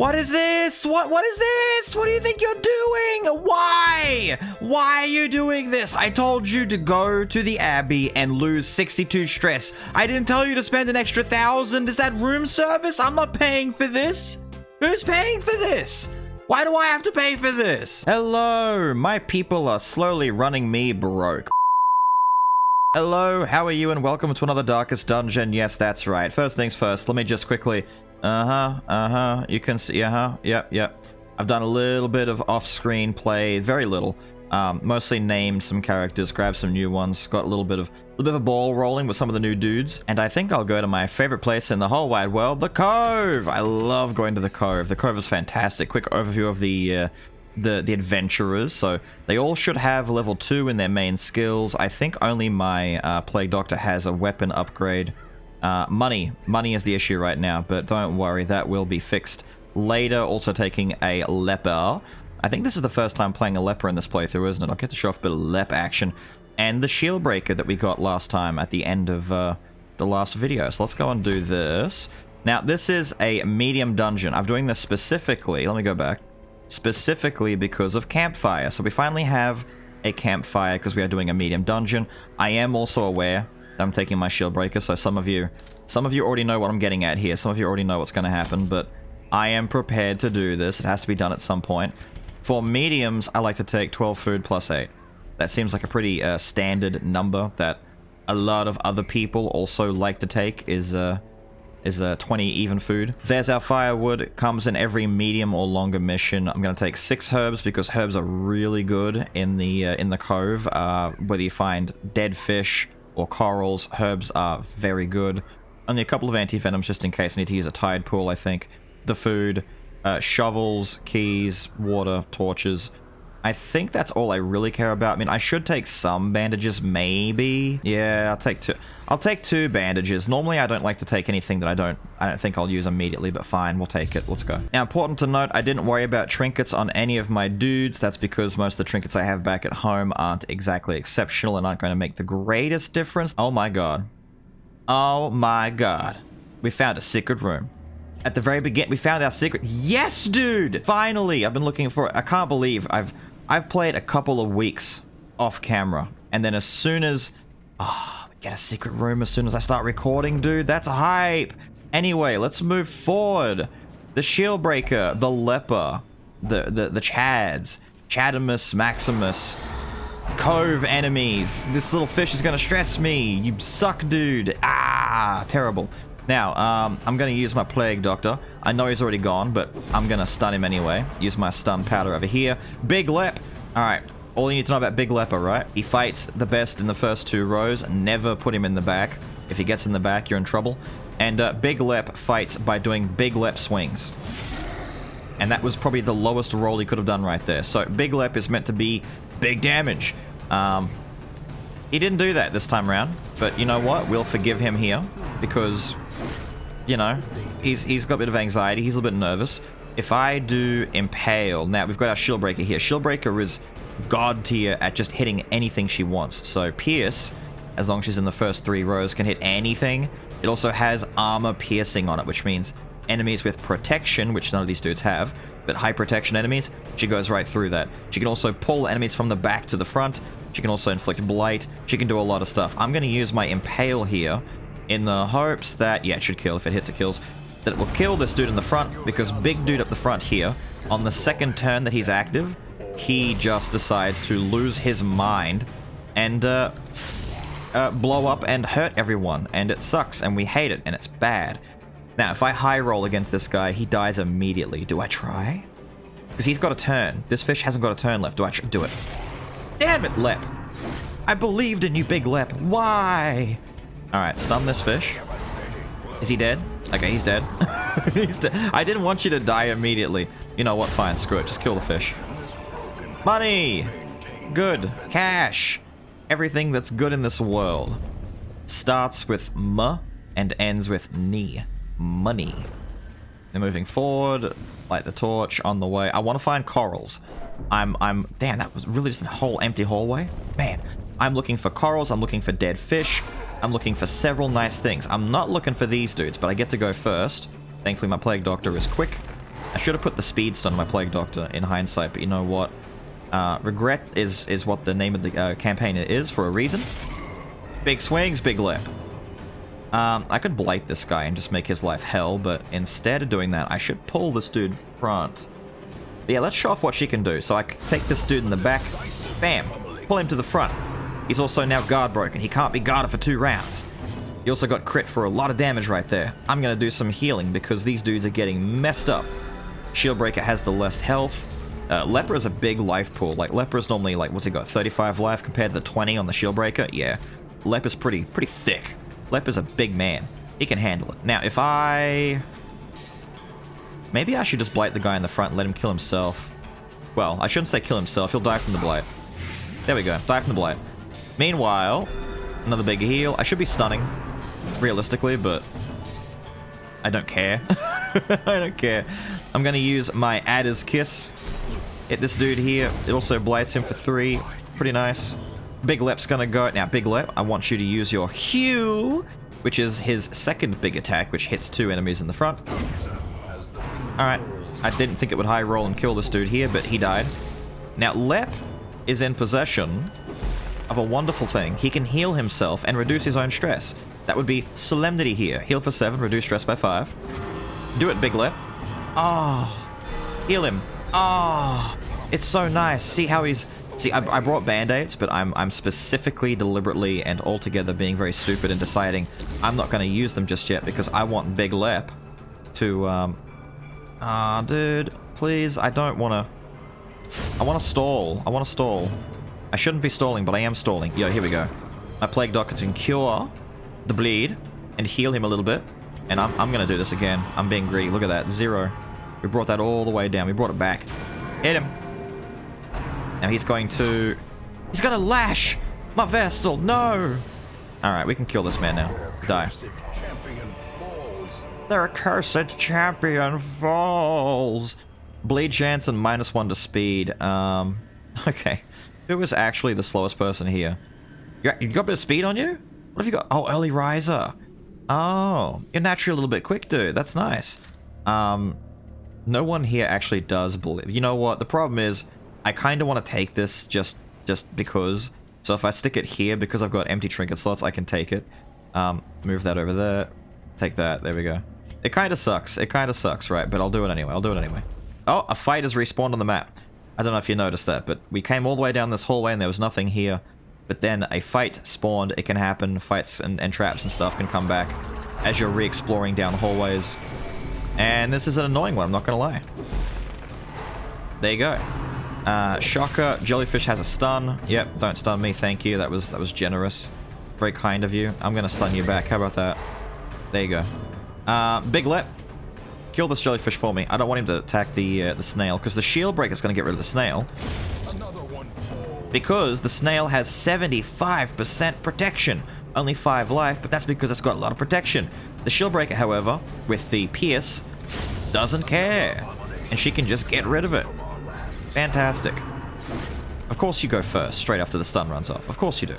What is this? What is this? What do you think you're doing? Why? Why are you doing this? I told you to go to the Abbey and lose 62 stress. I didn't tell you to spend an extra 1,000. Is that room service? I'm not paying for this. Who's paying for this? Why do I have to pay for this? Hello, my people are slowly running me broke. Hello, how are you, and welcome to another Darkest Dungeon. Yes, that's right. First things first, let me just quickly... You can see, yep. I've done a little bit of off-screen play, very little. Mostly named some characters, grabbed some new ones, got a little bit of a ball rolling with some of the new dudes. And I think I'll go to my favorite place in the whole wide world, the Cove! I love going to the Cove. The Cove is fantastic. Quick overview of the adventurers. So they all should have level 2 in their main skills. I think only my Plague Doctor has a weapon upgrade. Money is the issue right now, but don't worry, that will be fixed later. Also taking a leper. I think this is the first time playing a leper in this playthrough, isn't it? I'll get to show off a bit of lep action. And the shield breaker that we got last time at the end of the last video. So let's go and do this. Now, this is a medium dungeon. I'm doing this specifically, let me go back, specifically because of campfire. So we finally have a campfire because we are doing a medium dungeon. I am also aware that I'm taking my shield breaker, so some of you already know what I'm getting at here. Some of you already know what's going to happen, but I am prepared to do this. It has to be done at some point. For mediums, I like to take 12 food plus 8. That seems like a pretty standard number that a lot of other people also like to take, is 20 even food. There's our firewood. It comes in every medium or longer mission. I'm going to take 6 herbs because herbs are really good in the Cove. Whether you find dead fish or corals, herbs are very good. Only a couple of anti-venoms just in case I need to use a tide pool, I think. The food, shovels, keys, water, torches. I think that's all I really care about. I mean, I should take some bandages, maybe. Yeah, I'll take 2. I'll take 2 bandages. Normally, I don't like to take anything that I don't think I'll use immediately, but fine, we'll take it. Let's go. Now, important to note, I didn't worry about trinkets on any of my dudes. That's because most of the trinkets I have back at home aren't exactly exceptional and aren't going to make the greatest difference. Oh my god. Oh my god. We found a secret room. At the very beginning, we found our secret. Yes, dude! Finally! I've been looking for it. I can't believe I've played a couple of weeks off camera, and then as soon as... get a secret room as soon as I start recording, dude. That's hype! Anyway, let's move forward. The shield breaker, the leper, the Chads, Chadimus Maximus, Cove enemies. This little fish is gonna stress me. You suck, dude. Terrible. Now, I'm going to use my Plague Doctor. I know he's already gone, but I'm going to stun him anyway. Use my stun powder over here. Big Lep! Alright, all you need to know about Big Leper, right? He fights the best in the first 2 rows. Never put him in the back. If he gets in the back, you're in trouble. And Big Lep fights by doing Big Lep swings. And that was probably the lowest roll he could have done right there. So, Big Lep is meant to be big damage. He didn't do that this time around, but you know what? We'll forgive him here, because, you know, he's got a bit of anxiety, he's a little bit nervous. If I do Impale, now we've got our Shield Breaker here. Shield Breaker is god tier at just hitting anything she wants. So Pierce, as long as she's in the first 3 rows, can hit anything. It also has armor piercing on it, which means enemies with protection, which none of these dudes have, but high protection enemies, she goes right through that. She can also pull enemies from the back to the front. She can also inflict blight. She can do a lot of stuff. I'm going to use my Impale here in the hopes that, yeah, it should kill. If it hits, it kills. That it will kill this dude in the front, because big dude up the front here, on the second turn that he's active, he just decides to lose his mind and blow up and hurt everyone. And it sucks, and we hate it, and it's bad. Now, if I high roll against this guy, he dies immediately. Do I try? Because he's got a turn. This fish hasn't got a turn left. Do I do it? Damn it, Lep! I believed in you, Big Lep. Why? Alright, stun this fish. Is he dead? Okay, he's dead. He's dead. I didn't want you to die immediately. You know what? Fine, screw it. Just kill the fish. Money! Good. Cash! Everything that's good in this world starts with M and ends with Ni. Money. They're moving forward. Light the torch on the way. I want to find corals. Damn, that was really just a whole empty hallway. Man, I'm looking for corals. I'm looking for dead fish. I'm looking for several nice things. I'm not looking for these dudes, but I get to go first. Thankfully, my Plague Doctor is quick. I should have put the speed stun on my Plague Doctor in hindsight, but you know what? Regret is what the name of the campaign is for a reason. Big swings, big lip. I could blight this guy and just make his life hell, but instead of doing that, I should pull this dude front. But yeah, let's show off what she can do. So I can take this dude in the back, bam, pull him to the front. He's also now guard broken. He can't be guarded for 2 rounds. He also got crit for a lot of damage right there. I'm going to do some healing because these dudes are getting messed up. Shieldbreaker has the less health. Leper is a big life pool. Like, Leper is normally, like, what's he got, 35 life compared to the 20 on the Shieldbreaker? Yeah. Leper's pretty thick. Leper's a big man. He can handle it. Now, if I... Maybe I should just blight the guy in the front and let him kill himself. Well, I shouldn't say kill himself. He'll die from the blight. There we go. Die from the blight. Meanwhile, another big heal. I should be stunning, realistically, but I don't care. I don't care. I'm going to use my Adder's Kiss. Hit this dude here. It also blights him for 3. Pretty nice. Big Lep's going to go. Now, Big Lep, I want you to use your Hew, which is his second big attack, which hits 2 enemies in the front. Alright. I didn't think it would high roll and kill this dude here, but he died. Now, Lep is in possession of a wonderful thing. He can heal himself and reduce his own stress. That would be Solemnity here. Heal for 7, reduce stress by 5. Do it, Big Lep. Ah. Oh, heal him. Ah. Oh, it's so nice. See how he's... See, I brought Band-Aids, but I'm specifically, deliberately, and altogether being very stupid and deciding I'm not going to use them just yet because I want Big Lep to, dude, please, I don't want to... I want to stall. I want to stall. I shouldn't be stalling, but I am stalling. Yo, here we go. My Plague Doctor can cure the bleed and heal him a little bit. And I'm going to do this again. I'm being greedy. Look at that. 0. We brought that all the way down. We brought it back. Hit him. Now he's going to... He's going to lash! My Vestal, no! Alright, we can kill this man now. Die. Their accursed champion falls! Bleed chance and -1 to speed. Okay. Who is actually the slowest person here? You got a bit of speed on you? What have you got? Oh, early riser. Oh, you're naturally a little bit quick, dude. That's nice. No one here actually does believe. You know what? The problem is, I kind of want to take this just because. So if I stick it here, because I've got empty trinket slots, I can take it. Move that over there. Take that. There we go. It kind of sucks. It kind of sucks, right? But I'll do it anyway. I'll do it anyway. Oh, a fight has respawned on the map. I don't know if you noticed that, but we came all the way down this hallway and there was nothing here. But then a fight spawned. It can happen. Fights and traps and stuff can come back as you're re-exploring down the hallways. And this is an annoying one, I'm not gonna lie. There you go. Shocker, Jellyfish has a stun. Yep, don't stun me, thank you. That was generous. Very kind of you. I'm gonna stun you back. How about that? There you go. Big Lep, kill this jellyfish for me. I don't want him to attack the snail, because the shield breaker is gonna get rid of the snail. Because the snail has 75% protection. Only 5 life, but that's because it's got a lot of protection. The shield breaker, however, with the pierce, doesn't care. And she can just get rid of it. Fantastic. Of course you go first, straight after the stun runs off. Of course you do.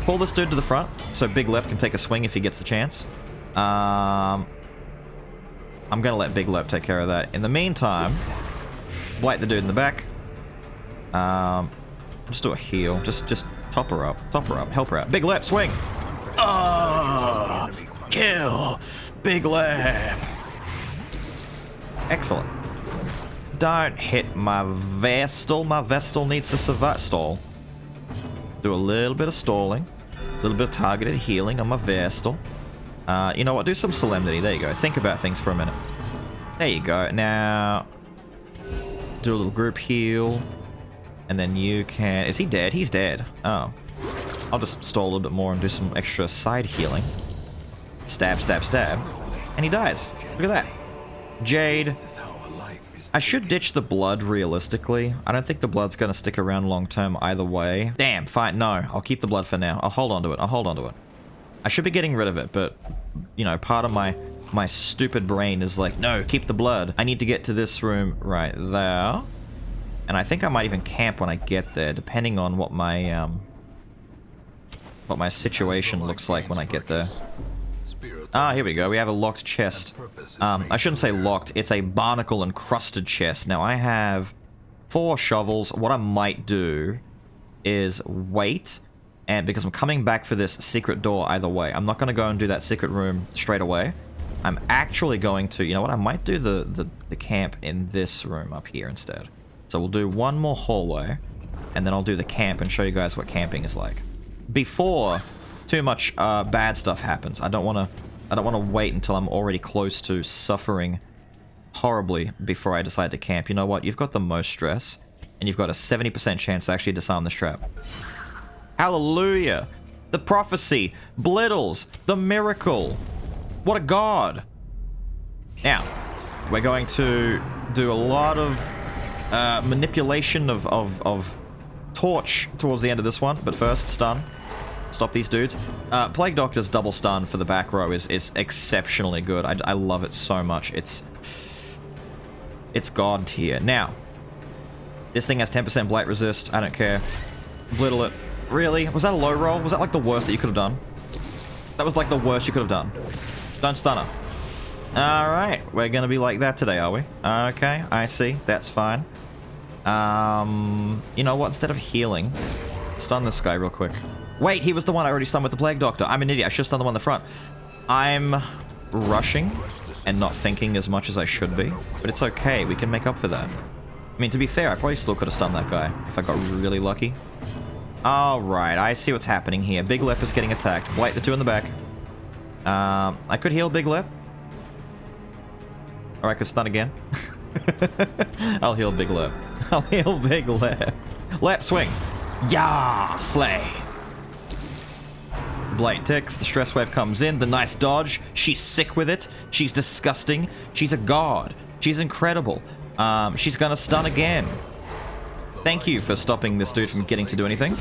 Pull this dude to the front, so Big Lep can take a swing if he gets the chance. I'm gonna let Big Lep take care of that. In the meantime, blight the dude in the back. Just do a heal. Just top her up. Top her up. Help her out. Big Lep, swing! Oh, kill! Big Lep! Excellent. Don't hit my Vestal. My Vestal needs to survive. Stall. Do a little bit of stalling. A little bit of targeted healing on my Vestal. You know what? Do some Solemnity. There you go. Think about things for a minute. There you go. Now, do a little group heal. And then you can... Is he dead? He's dead. Oh. I'll just stall a little bit more and do some extra side healing. Stab, stab, stab. And he dies. Look at that. Jade. I should ditch the blood, realistically. I don't think the blood's going to stick around long term either way. Damn, fine. No, I'll keep the blood for now. I'll hold on to it. I'll hold on to it. I should be getting rid of it, but, you know, part of my stupid brain is like, no, keep the blood. I need to get to this room right there. And I think I might even camp when I get there, depending on what my situation looks like when I get there. Ah, here we go. We have a locked chest. I shouldn't say locked. It's a barnacle encrusted chest. Now, I have 4 shovels. What I might do is wait, and because I'm coming back for this secret door either way. I'm not going to go and do that secret room straight away. I'm actually going to, you know what, I might do the camp in this room up here instead. So we'll do one more hallway, and then I'll do the camp and show you guys what camping is like. Before too much bad stuff happens. I don't want to wait until I'm already close to suffering horribly before I decide to camp. You know what, you've got the most stress, and you've got a 70% chance to actually disarm this trap. Hallelujah! The prophecy, Beelz, the miracle. What a god! Now, we're going to do a lot of manipulation of torch towards the end of this one, but first, stun. Stop these dudes. Plague Doctor's double stun for the back row is exceptionally good. I love it so much. It's god tier. Now, this thing has 10% blight resist. I don't care. Blittle it. Really? Was that a low roll? Was that like the worst that you could have done? That was like the worst you could have done. Don't stun her. Alright, we're gonna be like that today, are we? Okay, I see. That's fine. You know what? Instead of healing, stun this guy real quick. Wait, he was the one I already stunned with the Plague Doctor. I'm an idiot. I should have stunned the one in the front. I'm rushing and not thinking as much as I should be, but it's okay. We can make up for that. I mean, to be fair, I probably still could have stunned that guy if I got really lucky. Alright, I see what's happening here. Big Lep is getting attacked. Blight the 2 in the back. I could heal Big Lep. Or I could stun again. I'll heal Big Lep. I'll heal Big Lep. Lep, swing. Yeah, slay. Blight ticks. The stress wave comes in. The nice dodge. She's sick with it. She's disgusting. She's a god. She's incredible. She's gonna stun again. Thank you for stopping this dude from getting to do anything.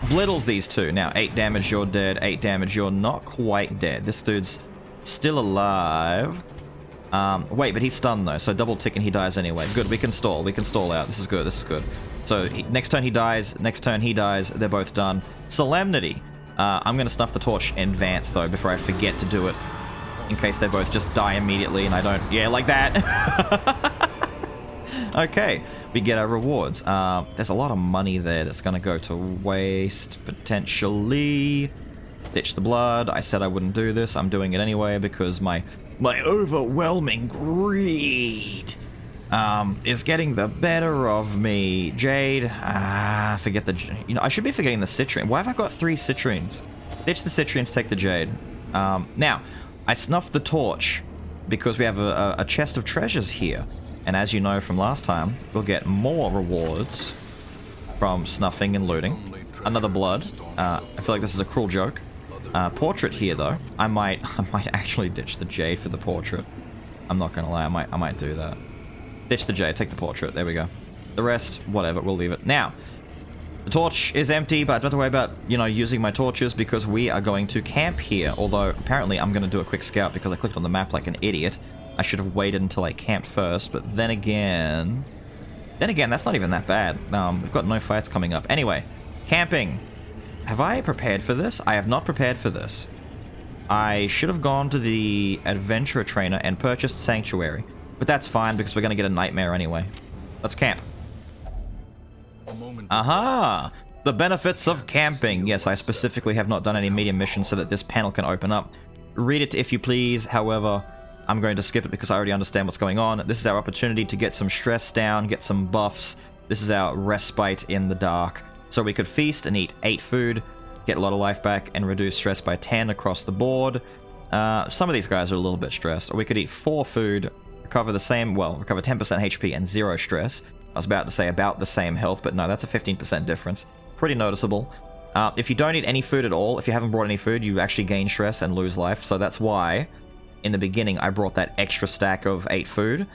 Blittles these 2. Now, 8 damage, you're dead. 8 damage, you're not quite dead. This dude's still alive. Wait, but he's stunned though, so double tick and he dies anyway. Good, we can stall. We can stall out. This is good, this is good. So, next turn he dies, next turn he dies, they're both done. Solemnity. I'm gonna snuff the torch in advance though, before I forget to do it. In case they both just die immediately and I don't... Yeah, like that! Okay, we get our rewards. There's a lot of money there that's gonna go to waste, potentially. Ditch the blood. I said I wouldn't do this. I'm doing it anyway because my overwhelming greed is getting the better of me. Jade. Forget the... You know, I should be forgetting the citrine. Why have I got 3 citrines? Ditch the citrines, take the jade. Now, I snuffed the torch because we have a chest of treasures here. And as you know from last time, we'll get more rewards from snuffing and looting. Another blood. I feel like this is a cruel joke. Portrait here, though. I might actually ditch the jade for the portrait. I'm not gonna lie, I might do that. Ditch the jade, take the portrait. There we go. The rest, whatever, we'll leave it. Now, the torch is empty, but I don't have to worry about, you know, using my torches because we are going to camp here. Although, apparently, I'm gonna do a quick scout because I clicked on the map like an idiot. I should have waited until I camped first, but then again, that's not even that bad. We've got no fights coming up. Anyway, camping. Have I prepared for this? I have not prepared for this. I should have gone to the adventurer trainer and purchased Sanctuary, but that's fine because we're going to get a nightmare anyway. Let's camp. Aha! The benefits of camping. Yes, I specifically have not done any medium missions so that this panel can open up. Read it if you please, however... I'm going to skip it because I already understand what's going on. This is our opportunity to get some stress down, get some buffs. This is our respite in the dark. So we could feast and eat 8 food, get a lot of life back, and reduce stress by 10 across the board. Some of these guys are a little bit stressed. Or we could eat 4 food, recover the same, well, recover 10% HP and 0 stress. I was about to say about the same health, but no, that's a 15% difference. Pretty noticeable. If you don't eat any food at all, if you haven't brought any food, you actually gain stress and lose life. So that's why... in the beginning, I brought that extra stack of 8 food,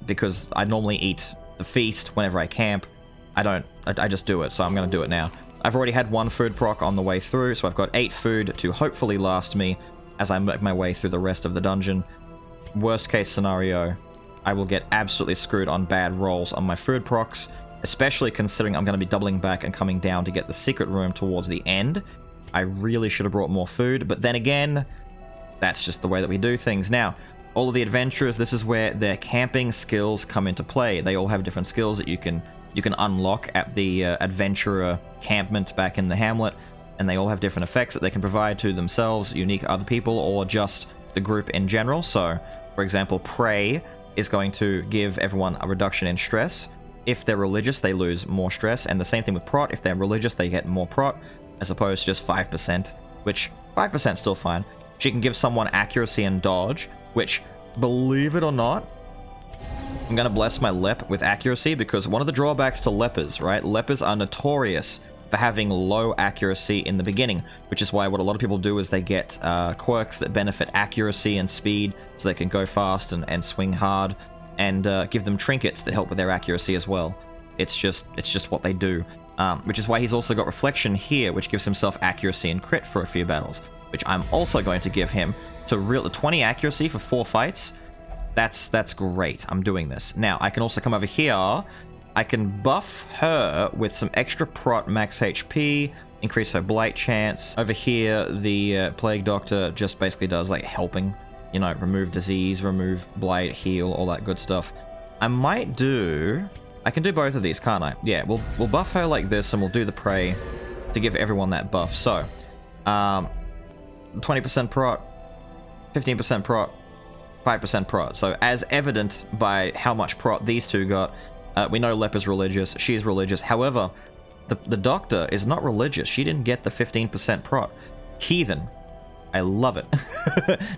because I normally eat the feast whenever I camp. I just do it, so I'm going to do it now. I've already had 1 food proc on the way through, so I've got 8 food to hopefully last me as I make my way through the rest of the dungeon. Worst case scenario, I will get absolutely screwed on bad rolls on my food procs, especially considering I'm going to be doubling back and coming down to get the secret room towards the end. I really should have brought more food, but then again... that's just the way that we do things. Now, all of the adventurers, this is where their camping skills come into play. They all have different skills that you can unlock at the adventurer campment back in the hamlet, and they all have different effects that they can provide to themselves, unique other people, or just the group in general. So, for example, Prey is going to give everyone a reduction in stress. If they're religious, they lose more stress, and the same thing with Prot. If they're religious, they get more Prot, as opposed to just 5%, which 5% is still fine. She can give someone accuracy and dodge, which, believe it or not, I'm going to bless my Lep with accuracy, because one of the drawbacks to lepers, right? Lepers are notorious for having low accuracy in the beginning, which is why what a lot of people do is they get quirks that benefit accuracy and speed, so they can go fast and swing hard, and give them trinkets that help with their accuracy as well. It's just what they do, which is why he's also got reflection here, which gives himself accuracy and crit for a few battles, which I'm also going to give him to 20 accuracy for 4 fights. That's great. I'm doing this. Now, I can also come over here. I can buff her with some extra prot max HP, increase her blight chance. Over here, the Plague Doctor just basically does, like, helping, you know, remove disease, remove blight, heal, all that good stuff. I might do... I can do both of these, can't I? Yeah, we'll buff her like this, and we'll do the Prey to give everyone that buff. So, 20% prot, 15% prot, 5% prot. So, as evident by how much prot these two got, we know Leper's religious, she's religious. However, the Doctor is not religious. She didn't get the 15% prot. Heathen. I love it.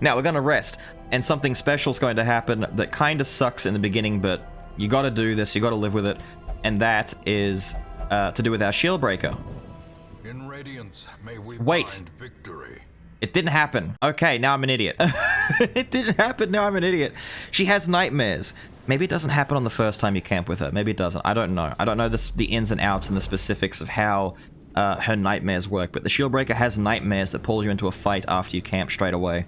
Now, we're going to rest, and something special is going to happen that kind of sucks in the beginning, but you got to do this, you got to live with it, and that is to do with our shield breaker. In Radiance, may we Wait. find victory. It didn't happen. Okay, now I'm an idiot. It didn't happen, now I'm an idiot. She has nightmares. Maybe it doesn't happen on the first time you camp with her. Maybe it doesn't. I don't know. I don't know the ins and outs and the specifics of how her nightmares work, but the shield breaker has nightmares that pull you into a fight after you camp straight away.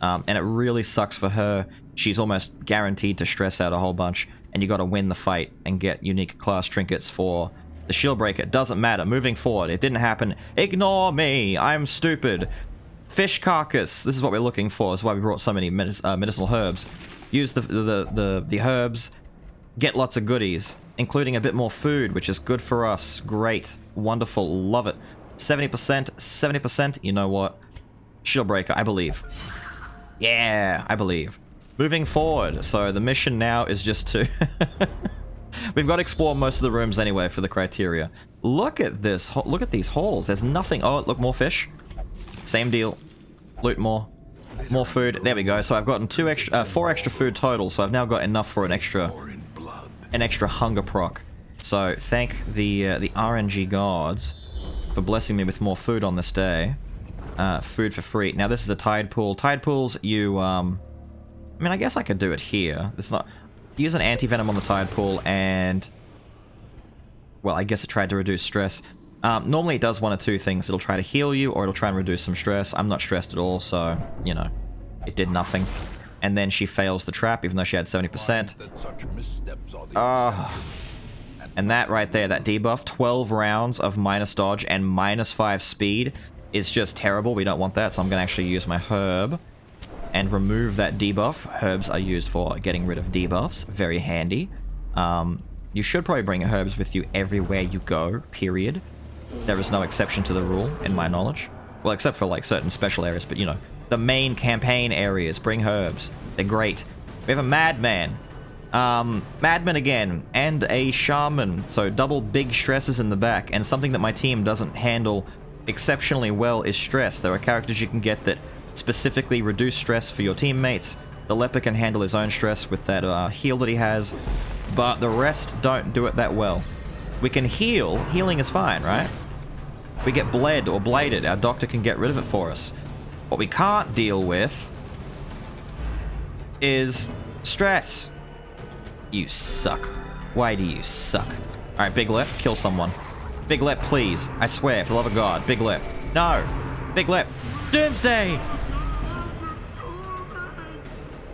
And it really sucks for her. She's almost guaranteed to stress out a whole bunch, and you got to win the fight and get unique class trinkets for the shield breaker. It doesn't matter. Moving forward, it didn't happen. Ignore me. I'm stupid. Fish carcass. This is what we're looking for. This is why we brought so many medicinal herbs. Use the herbs. Get lots of goodies, including a bit more food, which is good for us. Great. Wonderful. Love it. 70%. 70%. You know what? Shield breaker, I believe. Yeah, I believe. Moving forward, so the mission now is just to... We've got to explore most of the rooms anyway for the criteria. Look at this. Look at these halls. There's nothing... Oh, look, more fish. Same deal. Loot more. More food. There we go. So I've gotten 4 extra food total, so I've now got enough for an extra hunger proc. So thank the RNG gods for blessing me with more food on this day. Food for free. Now this is a tide pool. Tide pools, you I mean, I guess I could do it here. It's not... Use an anti-venom on the tide pool and... Well, I guess it tried to reduce stress. Normally it does one of two things. It'll try to heal you, or it'll try and reduce some stress. I'm not stressed at all, so, you know, it did nothing. And then she fails the trap, even though she had 70%. And that right there, that debuff, 12 rounds of minus dodge and -5 speed is just terrible. We don't want that, so I'm going to actually use my herb and remove that debuff. Herbs are used for getting rid of debuffs. Very handy. You should probably bring herbs with you everywhere you go, period. There is no exception to the rule, in my knowledge. Well, except for, like, certain special areas, but, you know, the main campaign areas, bring herbs. They're great. We have a madman. Madman again, and a shaman. So double big stresses in the back, and something that my team doesn't handle exceptionally well is stress. There are characters you can get that specifically reduce stress for your teammates. The leper can handle his own stress with that heal that he has, but the rest don't do it that well. We can heal. Healing is fine, right? If we get bled or bladed, our doctor can get rid of it for us. What we can't deal with is stress. You suck. Why do you suck? Alright, Big Lep, kill someone. Big Lep, please. I swear, for the love of God. Big Lep. No! Big Lep. Doomsday!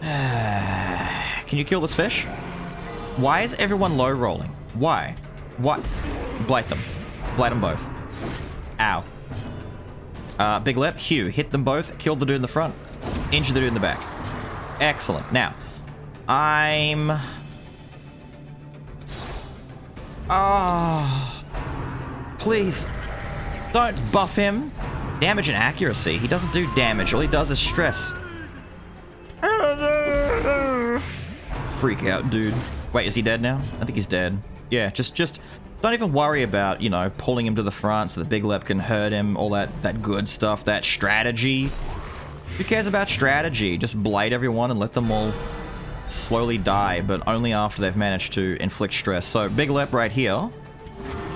Can you kill this fish? Why is everyone low rolling? Why? What? Blight them. Blight them both. Ow. Big Lep, Hugh, hit them both, kill the dude in the front. Injure the dude in the back. Excellent. Now, I'm... Oh, please, don't buff him. Damage and accuracy. He doesn't do damage. All he does is stress. Freak out, dude. Wait, is he dead now? I think he's dead. Yeah, just don't even worry about, you know, pulling him to the front so the big lep can hurt him, all that good stuff, that strategy. Who cares about strategy? Just blight everyone and let them all slowly die, but only after they've managed to inflict stress. So big lep right here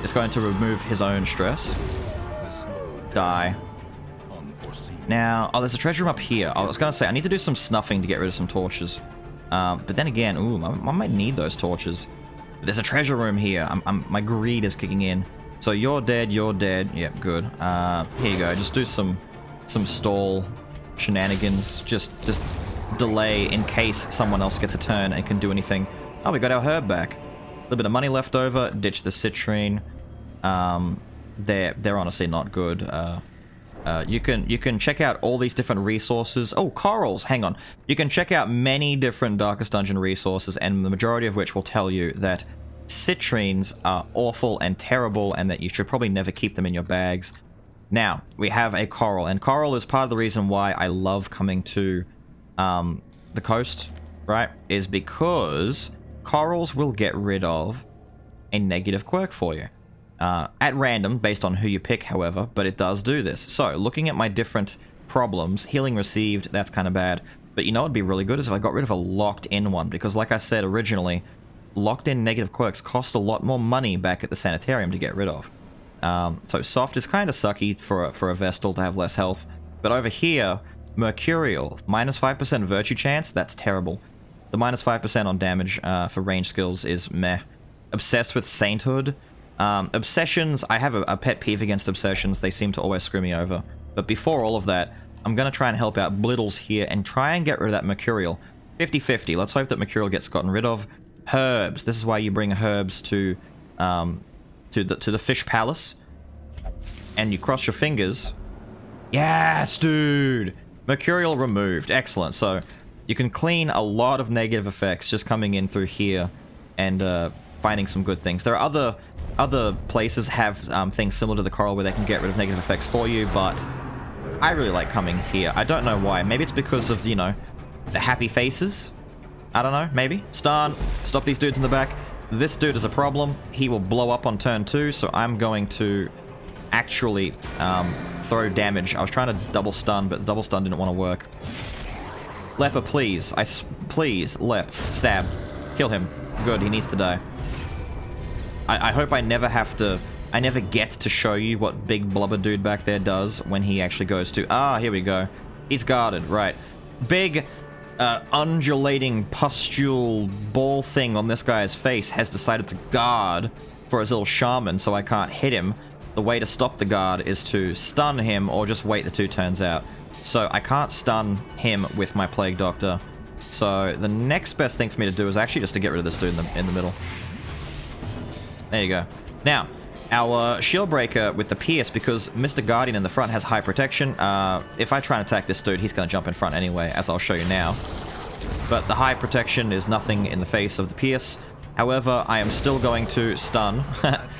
is going to remove his own stress. Die. Now, oh, there's a treasure room up here. I was going to say, I need to do some snuffing to get rid of some torches. But then again, ooh, I might need those torches. But there's a treasure room here. My greed is kicking in. So you're dead, you're dead. Yep, good. Here you go. Just do some stall shenanigans. Just delay in case someone else gets a turn and can do anything. Oh, we got our herb back. A little bit of money left over. Ditch the citrine. They're honestly not good. You can check out all these different resources. Oh, corals, hang on. You can check out many different Darkest Dungeon resources, and the majority of which will tell you that citrines are awful and terrible, and that you should probably never keep them in your bags. Now, we have a coral, and coral is part of the reason why I love coming to the coast, right? Is because corals will get rid of a negative quirk for you. At random, based on who you pick, however, but it does do this. So, looking at my different problems, healing received, that's kind of bad. But you know what'd be really good is if I got rid of a locked-in one, because like I said originally, locked-in negative quirks cost a lot more money back at the sanitarium to get rid of. So soft is kind of sucky for a Vestal to have less health. But over here, Mercurial, minus 5% virtue chance, that's terrible. The minus 5% on damage for range skills is meh. Obsessed with Sainthood. Obsessions, I have a pet peeve against obsessions. They seem to always screw me over. But before all of that, I'm going to try and help out Bliddles here and try and get rid of that Mercurial. 50-50. Let's hope that Mercurial gets gotten rid of. Herbs. This is why you bring herbs to the Fish Palace. And you cross your fingers. Yes, dude! Mercurial removed. Excellent. So, you can clean a lot of negative effects just coming in through here and finding some good things. There are other places have things similar to the coral where they can get rid of negative effects for you, but I really like coming here. I don't know why. Maybe it's because of, you know, the happy faces? I don't know, maybe. Stun, stop these dudes in the back. This dude is a problem. He will blow up on turn 2, so I'm going to actually throw damage. I was trying to double stun, but the double stun didn't want to work. Leper, please. Please, Lep. Stab. Kill him. Good, he needs to die. I hope I never have to... I never get to show you what big blubber dude back there does when he actually goes to... Ah, here we go. He's guarded, right. Big, undulating pustule ball thing on this guy's face has decided to guard for his little shaman, so I can't hit him. The way to stop the guard is to stun him or just wait the 2 turns out. So I can't stun him with my Plague Doctor. So the next best thing for me to do is actually just to get rid of this dude in the middle. There you go. Now, our Shield Breaker with the Pierce, because Mr. Guardian in the front has high protection. If I try and attack this dude, he's going to jump in front anyway, as I'll show you now. But the high protection is nothing in the face of the Pierce. However, I am still going to stun.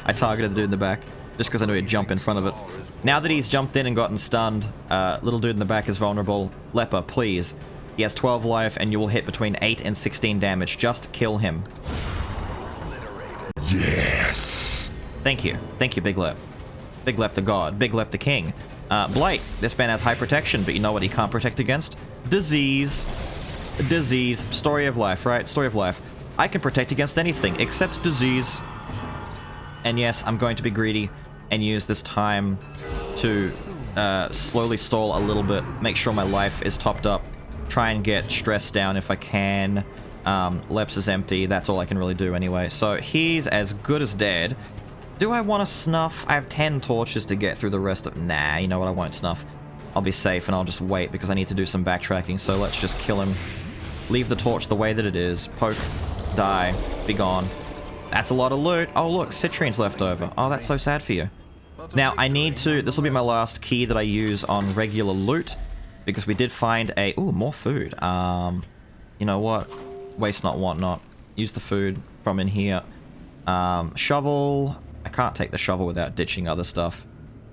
I targeted the dude in the back, just because I knew he'd jump in front of it. Now that he's jumped in and gotten stunned, little dude in the back is vulnerable. Leper, please. He has 12 life, and you will hit between 8 and 16 damage. Just kill him. Yes. Thank you. Thank you, Big Lep. Big Lep the God. Big Lep the King. Blight. This man has high protection, but you know what he can't protect against? Disease. Disease. Story of life, right? Story of life. I can protect against anything except disease. And yes, I'm going to be greedy and use this time to slowly stall a little bit. Make sure my life is topped up. Try and get stress down if I can. Leps is empty. That's all I can really do anyway. So he's as good as dead. Do I want to snuff? I have 10 torches to get through the rest of... Nah, you know what? I won't snuff. I'll be safe and I'll just wait because I need to do some backtracking. So let's just kill him. Leave the torch the way that it is. Poke. Die. Be gone. That's a lot of loot. Oh, look. Citrine's left over. Oh, that's so sad for you. Now, I need to... This will be my last key that I use on regular loot, because we did find a... Ooh, more food. You know what? Waste not, want not. Use the food from in here. Shovel. I can't take the shovel without ditching other stuff.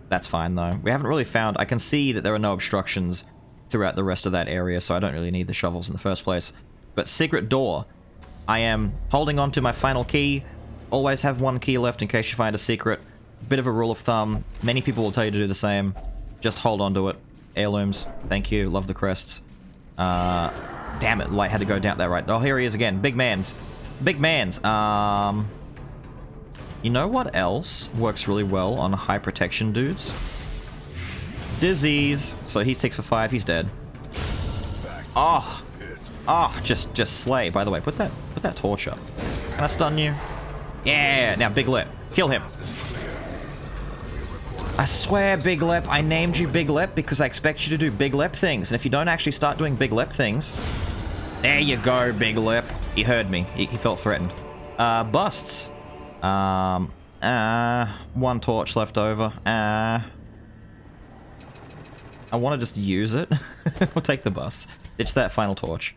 That's fine, though. We haven't really found... I can see that there are no obstructions throughout the rest of that area, so I don't really need the shovels in the first place. But secret door. I am holding on to my final key. Always have one key left in case you find a secret. Bit of a rule of thumb. Many people will tell you to do the same. Just hold on to it. Heirlooms. Thank you. Love the crests. Damn it. Light had to go down there, right? Oh, here he is again. Big man's. Big man's. You know what else works really well on high protection dudes? Disease. So he's 6 for 5. He's dead. Oh. Oh, just slay. By the way, put that torch up. Can I stun you? Yeah. Now, Big Lip. Kill him. I swear, Big Lep, I named you Big Lep because I expect you to do Big Lep things. And if you don't actually start doing Big Lep things... There you go, Big Lep. He heard me. He felt threatened. Busts. One torch left over. I want to just use it. We'll take the bus. Ditch that final torch.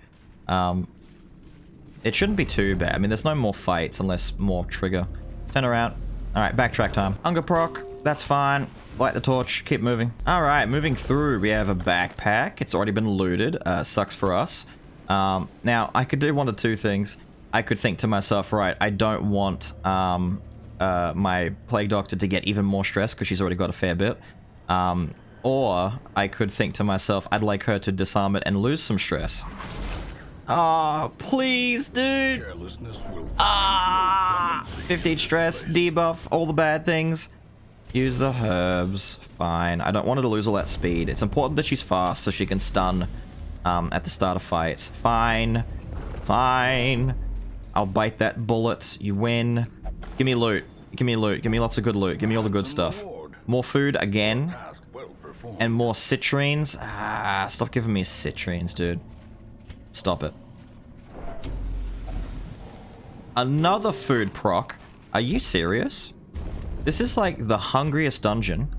It shouldn't be too bad. I mean, there's no more fights unless more trigger. Turn around. Alright, backtrack time. Hunger proc. That's fine. Light the torch. Keep moving. Alright, moving through. We have a backpack. It's already been looted. Sucks for us. Now, I could do one of two things. I could think to myself, right, I don't want my Plague Doctor to get even more stressed because she's already got a fair bit. Or I could think to myself, I'd like her to disarm it and lose some stress. Oh, please, dude. 15 stress, debuff, all the bad things. Use the herbs. Fine. I don't want her to lose all that speed. It's important that she's fast so she can stun at the start of fights. Fine. Fine. I'll bite that bullet. You win. Give me loot. Give me loot. Give me lots of good loot. Give me all the good stuff. More food again. And more citrines. Stop giving me citrines, dude. Stop it. Another food proc. Are you serious? This is like the hungriest dungeon.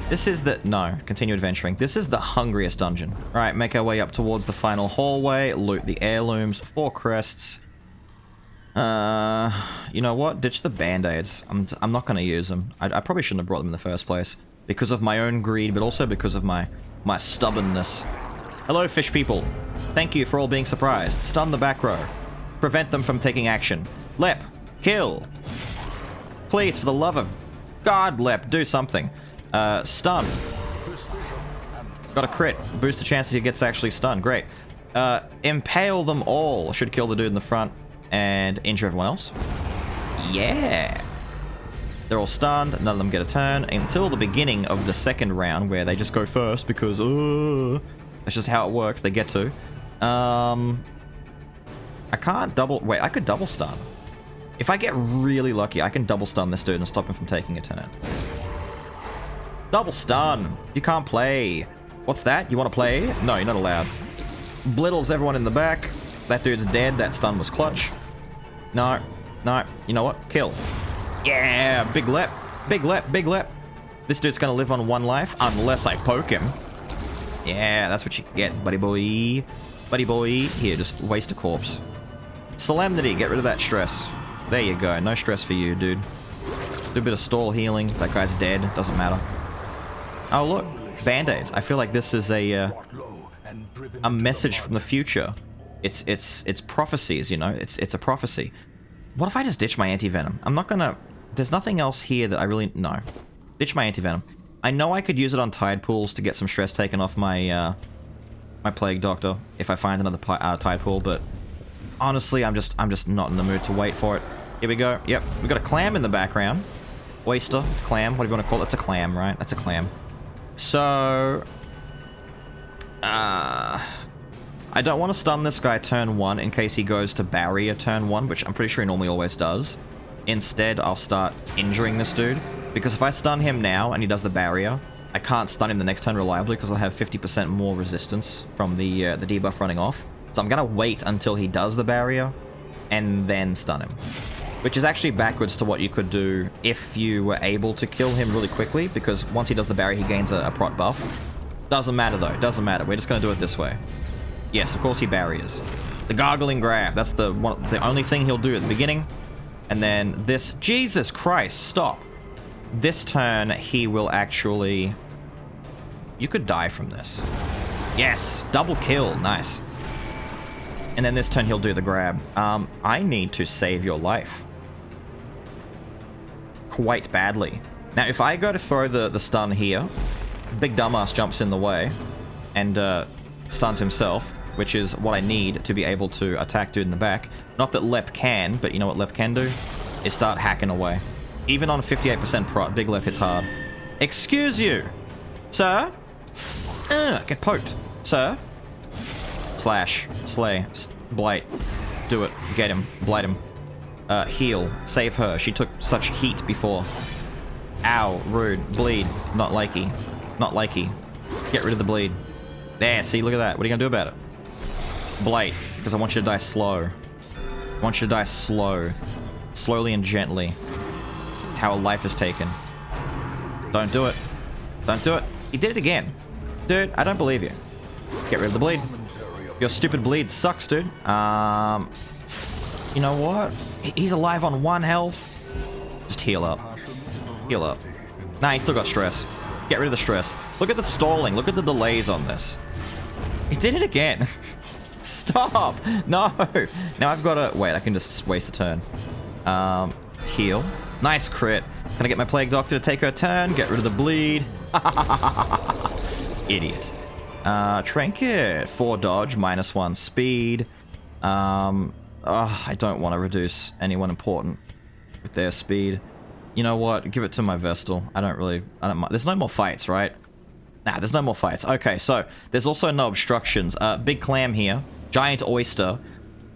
This is the... No, continue adventuring. This is the hungriest dungeon. Alright, make our way up towards the final hallway. Loot the heirlooms. 4 crests. You know what? Ditch the band-aids. I'm not going to use them. I probably shouldn't have brought them in the first place. Because of my own greed, but also because of my stubbornness. Hello, fish people. Thank you for all being surprised. Stun the back row. Prevent them from taking action. Lep, kill. Please, for the love of God, Lep, do something. Stun. Got a crit. Boost the chances he gets actually stunned. Great. Impale them all. Should kill the dude in the front and injure everyone else. Yeah. They're all stunned. None of them get a turn until the beginning of the second round where they just go first because, that's just how it works. They get to. I can't double... Wait, I could double stun. If I get really lucky, I can double stun this dude and stop him from taking a turn. Double stun. You can't play. What's that? You want to play? No, you're not allowed. Blittles everyone in the back. That dude's dead. That stun was clutch. No. No. You know what? Kill. Yeah, big lep. Big lep. Big lep. This dude's gonna live on 1 life unless I poke him. Yeah, that's what you get, buddy boy. Buddy boy. Here, just waste a corpse. Solemnity. Get rid of that stress. There you go. No stress for you, dude. Do a bit of stall healing. That guy's dead. Doesn't matter. Oh, look. Band-aids. I feel like this is a message from the future. It's prophecies, you know? It's a prophecy. What if I just ditch my anti-venom? I'm not gonna... There's nothing else here that I really... No. Ditch my anti-venom. I know I could use it on tide pools to get some stress taken off my, my Plague Doctor if I find another tide pool, but... Honestly, I'm just not in the mood to wait for it. Here we go. Yep. We've got a clam in the background. Oyster. Clam. What do you want to call it? That's a clam, right? That's a clam. So... I don't want to stun this guy turn 1 in case he goes to barrier turn 1, which I'm pretty sure he normally always does. Instead, I'll start injuring this dude. Because if I stun him now and he does the barrier, I can't stun him the next turn reliably because I'll have 50% more resistance from the debuff running off. So I'm going to wait until he does the barrier and then stun him. Which is actually backwards to what you could do if you were able to kill him really quickly, because once he does the barrier, he gains a prot buff. Doesn't matter, though. Doesn't matter. We're just going to do it this way. Yes, of course he barriers. The gargling grab. That's the only thing he'll do at the beginning. And then this... Jesus Christ, stop. This turn, he will actually... You could die from this. Yes, double kill. Nice. And then this turn, he'll do the grab. I need to save your life. Quite badly. Now, if I go to throw the stun here, big dumbass jumps in the way and stuns himself, which is what I need to be able to attack dude in the back. Not that Lep can, but you know what Lep can do? Is start hacking away. Even on 58% prot, Big Lep hits hard. Excuse you, sir? Get poked. Sir? Slash. Slay. Blight. Do it. Get him. Blight him. Heal. Save her. She took such heat before. Ow. Rude. Bleed. Not likey. Not likey. Get rid of the bleed. There. See, look at that. What are you gonna do about it? Blight. Because I want you to die slow. I want you to die slow. Slowly and gently. It's how a life is taken. Don't do it. Don't do it. He did it again. Dude, I don't believe you. Get rid of the bleed. Your stupid bleed sucks, dude. You know what? He's alive on 1 health. Just heal up. Heal up. Nah, he still got stress. Get rid of the stress. Look at the stalling. Look at the delays on this. He did it again. Stop. No. Now I've got to... Wait, I can just waste a turn. Heal. Nice crit. Can I get my Plague Doctor to take her turn? Get rid of the bleed. Idiot. Trinket. 4 dodge, -1 speed. I don't want to reduce anyone important with their speed. You know what? Give it to my Vestal. I don't mind. There's no more fights, right? Nah, there's no more fights. Okay, so there's also no obstructions. Big clam here. Giant oyster.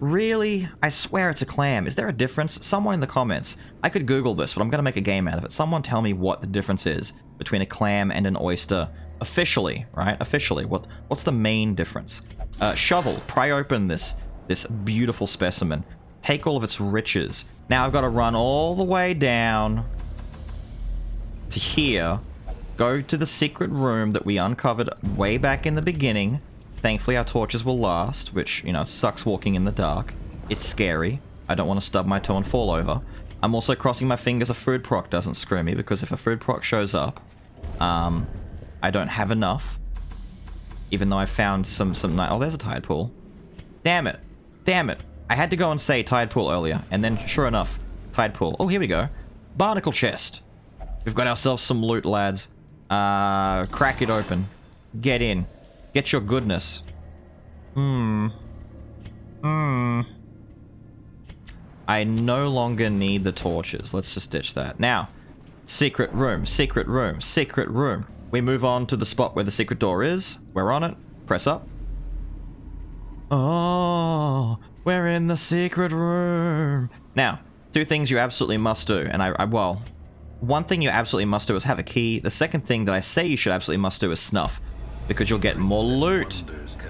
Really? I swear it's a clam. Is there a difference? Someone in the comments. I could Google this, but I'm going to make a game out of it. Someone tell me what the difference is between a clam and an oyster. Officially, right? Officially. What's the main difference? Shovel. Pry open this beautiful specimen. Take all of its riches. Now I've got to run all the way down to here. Go to the secret room that we uncovered way back in the beginning. Thankfully, our torches will last, which, you know, sucks walking in the dark. It's scary. I don't want to stub my toe and fall over. I'm also crossing my fingers a food proc doesn't screw me, because if a food proc shows up, I don't have enough. Even though I found some oh, there's a tide pool. Damn it. Damn it. I had to go and say tide pool earlier, and then, sure enough, tide pool. Oh, here we go. Barnacle chest. We've got ourselves some loot, lads. Crack it open. Get in. Get your goodness. I no longer need the torches. Let's just ditch that. Now, secret room, secret room, secret room. We move on to the spot where the secret door is. We're on it. Press up. Oh, we're in the secret room. Now, 2 things you absolutely must do. And well, one thing you absolutely must do is have a key. The second thing that I say you should absolutely must do is snuff. Because you'll get more loot.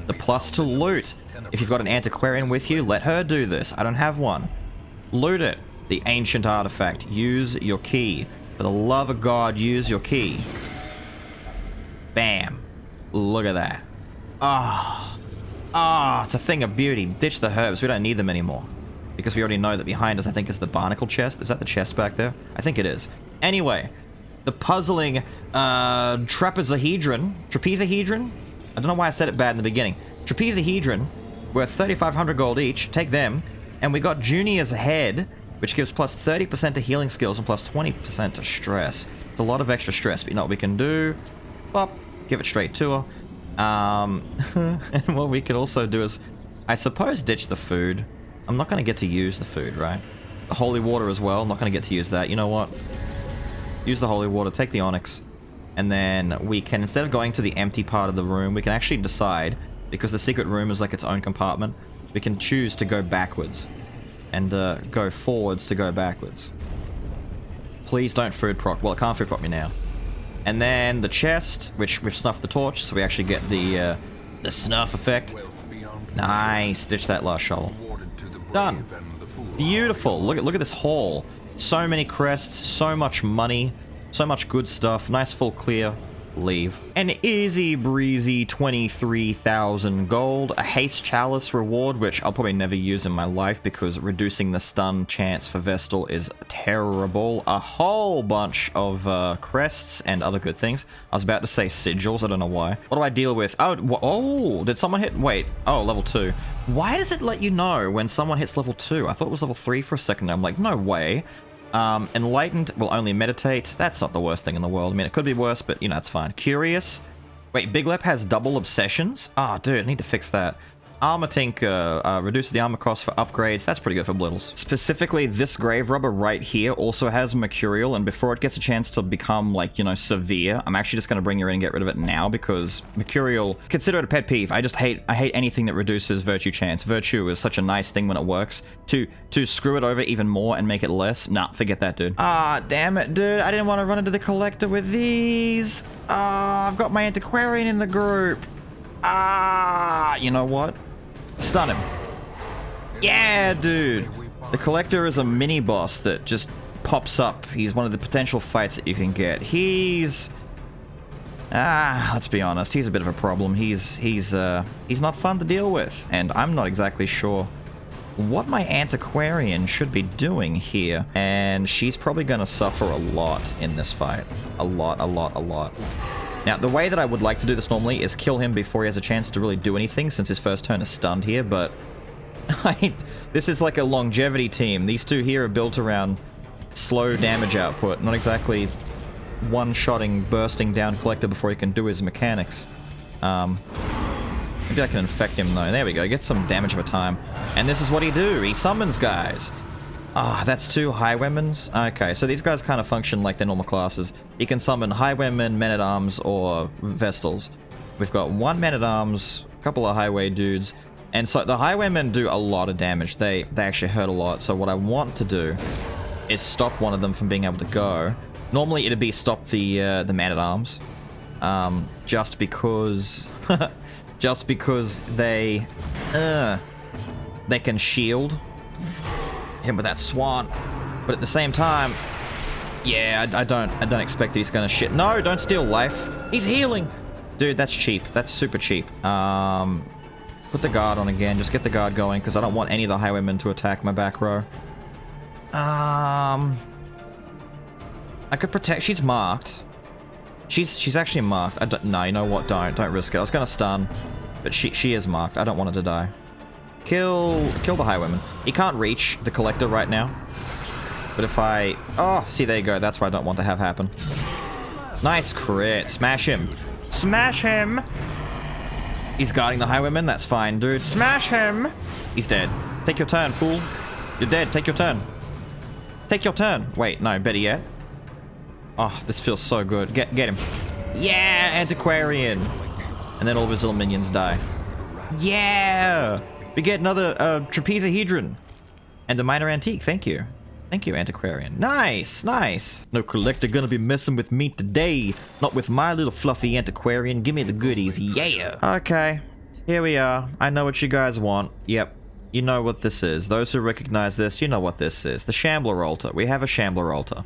The plus to loot. If you've got an antiquarian with you, let her do this. I don't have one. Loot it. The ancient artifact. Use your key. For the love of God, use your key. Bam. Look at that. It's a thing of beauty. Ditch the herbs. We don't need them anymore. Because we already know that behind us, I think, is the barnacle chest. Is that the chest back there? I think it is. Anyway. The puzzling trapezohedron. I don't know why I said it bad in the beginning. Trapezohedron, worth 3,500 gold each. Take them. And we got Junior's head, which gives plus 30% to healing skills and plus 20% to stress. It's a lot of extra stress, but you know what we can do? Bop. Give it straight to her. And what we could also do is, I suppose, ditch the food. I'm not going to get to use the food, right? The holy water as well. I'm not going to get to use that. You know what? Use the holy water, take the onyx, and then we can, instead of going to the empty part of the room, we can actually decide, because the secret room is like its own compartment, we can choose to go backwards, and go forwards to go backwards. Please don't food proc. Well, it can't food proc me now. And then the chest, which we've snuffed the torch, so we actually get the snuff effect. Nice. Ditch that last shovel. Done. Beautiful. Look at this haul. So many crests, so much money, so much good stuff. Nice full clear. leave. An easy breezy 23,000 gold, a haste chalice reward, which I'll probably never use in my life because reducing the stun chance for Vestal is terrible. A whole bunch of crests and other good things. I was about to say sigils, I don't know why. What do I deal with? Oh, did someone hit? Wait, oh, level 2. Why does it let you know when someone hits level 2? I thought it was level 3 for a second. I'm like, no way. Enlightened will only meditate. That's not the worst thing in the world. I mean, it could be worse, but, you know, it's fine. Curious. Wait, Big Lep has double obsessions? Ah, dude, I need to fix that. Armor Tinker reduces the armor cost for upgrades. That's pretty good for Blittles. Specifically, this Grave Rubber right here also has Mercurial, and before it gets a chance to become, like, you know, severe, I'm actually just going to bring you in and get rid of it now, because Mercurial, consider it a pet peeve. I hate anything that reduces Virtue chance. Virtue is such a nice thing when it works. To screw it over even more and make it less, nah, forget that, dude. Ah, damn it, dude. I didn't want to run into the Collector with these. Ah, I've got my Antiquarian in the group. Ah, you know what? Stun him. Yeah, dude. The Collector is a mini-boss that just pops up. He's one of the potential fights that you can get. He's... let's be honest. He's a bit of a problem. He's not fun to deal with. And I'm not exactly sure what my Antiquarian should be doing here. And she's probably going to suffer a lot in this fight. A lot. Now, the way that I would like to do this normally is kill him before he has a chance to really do anything, since his first turn is stunned here, but... this is like a longevity team. These two here are built around slow damage output, not exactly one-shotting, bursting down Collector before he can do his mechanics. Maybe I can infect him, though. There we go, get some damage of a time. And this is what he do, he summons guys. Ah, that's 2 Highwaymans? Okay, so these guys kind of function like their normal classes. You can summon Highwaymen, Men-at-Arms, or Vestals. We've got 1 Man-at-Arms, a couple of Highway dudes, and so the Highwaymen do a lot of damage. They actually hurt a lot, so what I want to do is stop one of them from being able to go. Normally it'd be stop the Man-at-Arms, just because... just because they can shield him with that swan, but at the same time, yeah, I don't expect that he's gonna shit. No, don't steal life. He's healing, dude. That's cheap. That's super cheap. Put the guard on again. Just get the guard going because I don't want any of the Highwaymen to attack my back row. I could protect. She's marked. She's actually marked. No, you know what? Don't risk it. I was gonna stun, but she is marked. I don't want her to die. Kill the Highwayman. He can't reach the Collector right now. But if I... Oh, see, there you go. That's what I don't want to have happen. Nice crit. Smash him. Smash him! He's guarding the Highwayman. That's fine, dude. Smash him! He's dead. Take your turn, fool. You're dead. Take your turn. Take your turn. Wait, no. Better yet. Oh, this feels so good. Get him. Yeah! Antiquarian! And then all of his little minions die. Yeah! We get another trapezohedron and a minor antique. Thank you. Thank you, Antiquarian. Nice, nice. No Collector gonna be messing with me today. Not with my little fluffy Antiquarian. Give me the goodies. Yeah. Okay. Here we are. I know what you guys want. Yep. You know what this is. Those who recognize this, you know what this is. The Shambler altar. We have a Shambler altar.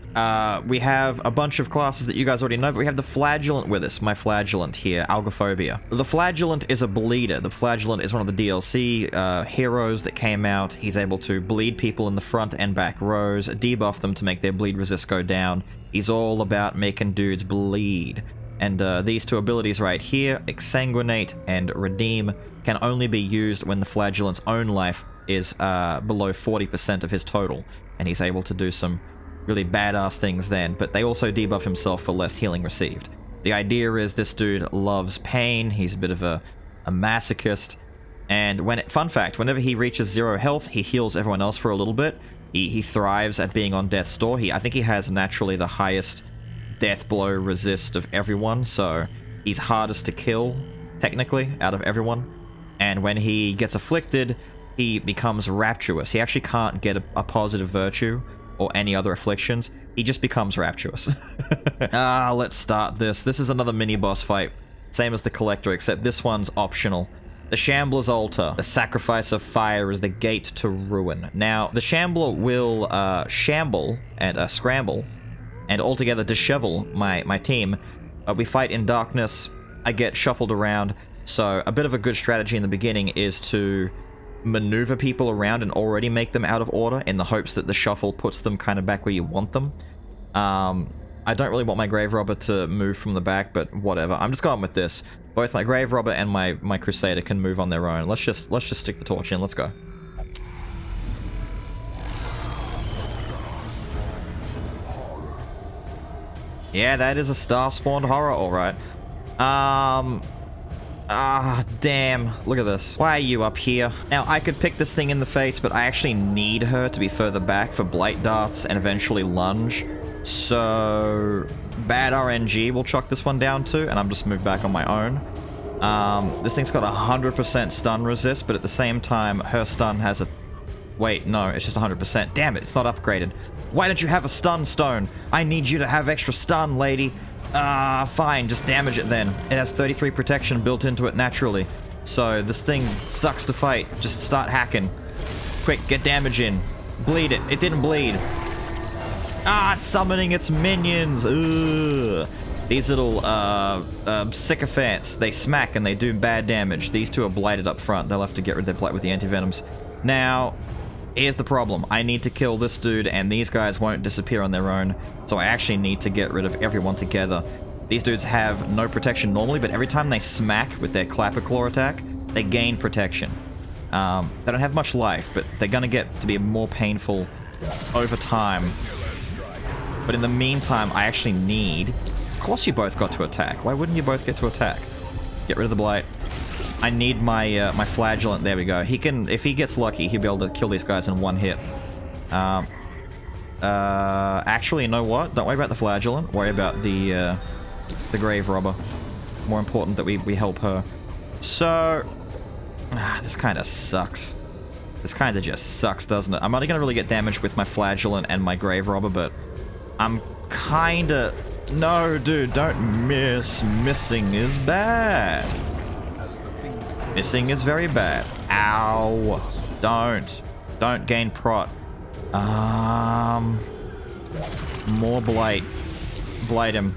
We have a bunch of classes that you guys already know, but we have the Flagellant with us. My Flagellant here, Algophobia. The Flagellant is a bleeder. The Flagellant is one of the DLC heroes that came out. He's able to bleed people in the front and back rows, debuff them to make their bleed resist go down. He's all about making dudes bleed. And these 2 abilities right here, Exsanguinate and Redeem, can only be used when the Flagellant's own life is below 40% of his total. And he's able to do some really badass things then, but they also debuff himself for less healing received. The idea is this dude loves pain, he's a bit of a masochist, and fun fact, whenever he reaches 0 health, he heals everyone else for a little bit. He thrives at being on death's door. I think he has naturally the highest death blow resist of everyone, so he's hardest to kill, technically, out of everyone. And when he gets afflicted, he becomes rapturous. He actually can't get a positive virtue or any other afflictions. He just becomes rapturous. Let's start this. This is another mini-boss fight. Same as the Collector, except this one's optional. The Shambler's Altar. The Sacrifice of Fire is the gate to ruin. Now, the Shambler will shamble and scramble and altogether dishevel my team We fight in darkness. I get shuffled around. So a bit of a good strategy in the beginning is to maneuver people around and already make them out of order in the hopes that the shuffle puts them kind of back where you want them. I don't really want my grave robber to move from the back, but whatever. I'm just going with this. Both my grave robber and my crusader can move on their own. Let's just stick the torch in. Let's go. Yeah, that is a star-spawned horror, alright. Damn. Look at this. Why are you up here? Now, I could pick this thing in the face, but I actually need her to be further back for blight darts and eventually lunge. So, bad RNG will chuck this one down to, and I'm just moved back on my own. This thing's got 100% stun resist, but at the same time, her stun has a... Wait, no, it's just 100%. Damn it, it's not upgraded. Why don't you have a stun stone? I need you to have extra stun, lady. Fine, just damage it then. It has 33 protection built into it naturally. So this thing sucks to fight. Just start hacking. Quick, get damage in. Bleed it. It didn't bleed. It's summoning its minions. Ugh. These little sycophants, they smack and they do bad damage. These two are blighted up front. They'll have to get rid of their blight with the anti-venoms. Now, here's the problem. I need to kill this dude, and these guys won't disappear on their own, so I actually need to get rid of everyone together. These dudes have no protection normally, but every time they smack with their clapper claw attack, they gain protection. They don't have much life, but they're gonna get to be more painful over time. But in the meantime, I actually need... Of course you both got to attack. Why wouldn't you both get to attack? Get rid of the blight. I need my my flagellant. There we go. He can, if he gets lucky, he'll be able to kill these guys in one hit. Actually, you know what? Don't worry about the flagellant. Worry about the grave robber. More important that we help her. So, this kind of sucks. This kind of just sucks, doesn't it? I'm only gonna really get damage with my flagellant and my grave robber, but I'm kind of... No, dude, don't miss. Missing is bad. Missing is very bad. Ow. Don't gain prot. More blight. Blight him.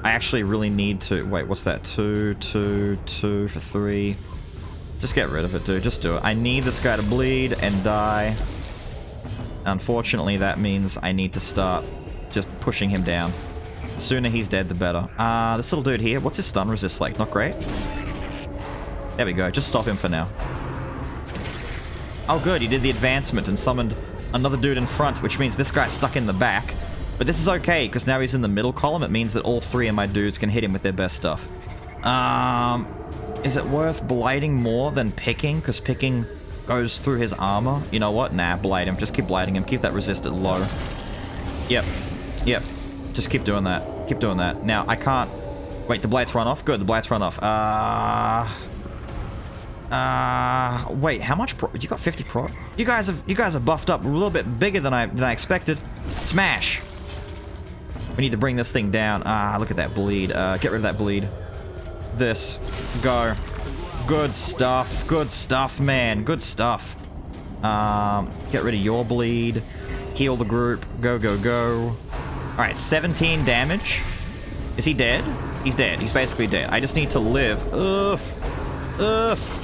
I actually really need to... Wait, what's that? 2 for 3. Just get rid of it, dude. Just do it. I need this guy to bleed and die. Unfortunately, that means I need to start just pushing him down. The sooner he's dead, the better. This little dude here, what's his stun resist like? Not great? There we go. Just stop him for now. Oh, good. He did the advancement and summoned another dude in front, which means this guy's stuck in the back. But this is okay, because now he's in the middle column. It means that all three of my dudes can hit him with their best stuff. Is it worth blighting more than picking? Because picking goes through his armor. You know what? Nah, blight him. Just keep blighting him. Keep that resist at low. Yep. Yep. Just keep doing that. Keep doing that. Now, I can't... Wait, the blight's run off? Good, the blight's run off. Wait, how much pro? You got 50 pro? You guys are buffed up a little bit bigger than I expected. Smash! We need to bring this thing down. Look at that bleed. Get rid of that bleed. This. Go. Good stuff. Good stuff, man. Good stuff. Get rid of your bleed. Heal the group. Go, go, go. Alright, 17 damage. Is he dead? He's dead. He's basically dead. I just need to live. Oof. Oof.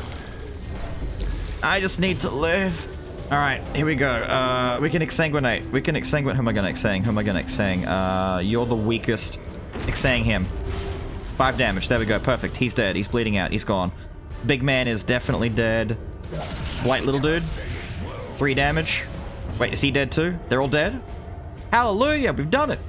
I just need to live. Alright, here we go. We can exsanguinate. We can exsanguinate. Who am I gonna exsang? Who am I gonna exsang? You're the weakest. Exsang him. 5 damage. There we go. Perfect. He's dead. He's bleeding out. He's gone. Big man is definitely dead. Blight little dude. 3 damage. Wait, is he dead too? They're all dead? Hallelujah! We've done it!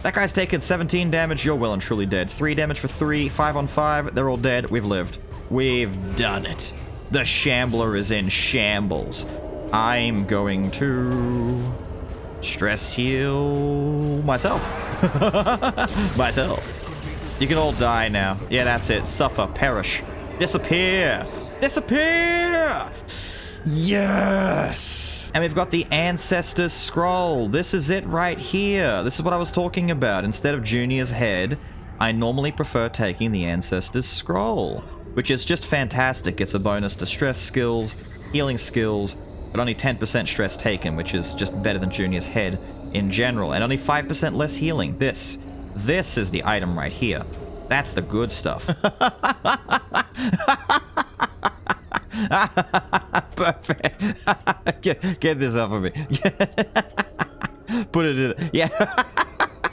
That guy's taken 17 damage. You're well and truly dead. 3 damage for 3. 5 on 5. They're all dead. We've lived. We've done it. The Shambler is in shambles. I'm going to... stress heal... myself. Myself. You can all die now. Yeah, that's it. Suffer. Perish. Disappear. Disappear! Yes! And we've got the Ancestor's Scroll. This is it right here. This is what I was talking about. Instead of Junior's head, I normally prefer taking the Ancestor's Scroll, which is just fantastic. It's a bonus to stress skills, healing skills, but only 10% stress taken, which is just better than Junior's head in general, and only 5% less healing. This This is the item right here. That's the good stuff. Perfect. Get this off of me. Put it in. Yeah.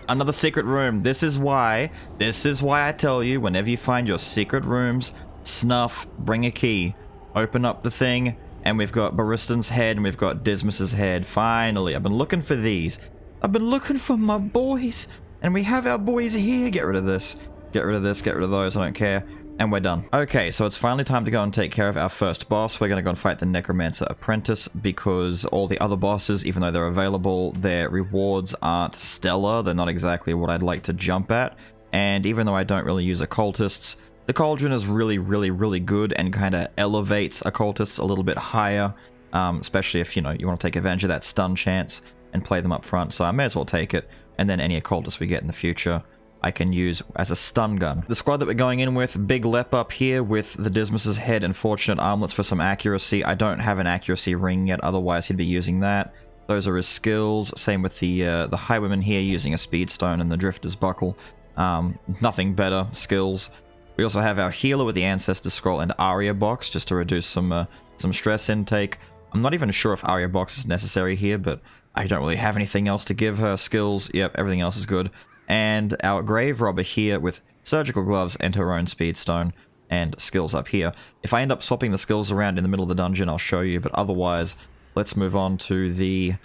Another secret room. This is why I tell you, whenever you find your secret rooms, snuff, bring a key, open up the thing, and we've got Baristan's head and we've got Dismas's head. Finally, I've been looking for these. I've been looking for my boys, and we have our boys here. Get rid of this. Get rid of this. Get rid of those. I don't care. And we're done. Okay, so it's finally time to go and take care of our first boss. We're going to go and fight the Necromancer Apprentice, because all the other bosses, even though they're available, their rewards aren't stellar. They're not exactly what I'd like to jump at. And even though I don't really use occultists, the Cauldron is really, really, really good and kind of elevates occultists a little bit higher, especially if, you know, you want to take advantage of that stun chance and play them up front. So I may as well take it, and then any occultists we get in the future I can use as a stun gun. The squad that we're going in with, Big Lep up here with the Dismas's head and Fortunate Armlets for some accuracy. I don't have an accuracy ring yet, otherwise he'd be using that. Those are his skills. Same with the Highwayman here using a Speedstone and the Drifter's Buckle. Nothing better skills. We also have our healer with the Ancestor Scroll and Aria Box just to reduce some stress intake. I'm not even sure if Aria Box is necessary here, but I don't really have anything else to give her. Skills, yep, everything else is good. And our Grave Robber here with Surgical Gloves and her own Speedstone and skills up here. If I end up swapping the skills around in the middle of the dungeon, I'll show you, but otherwise, let's move on to the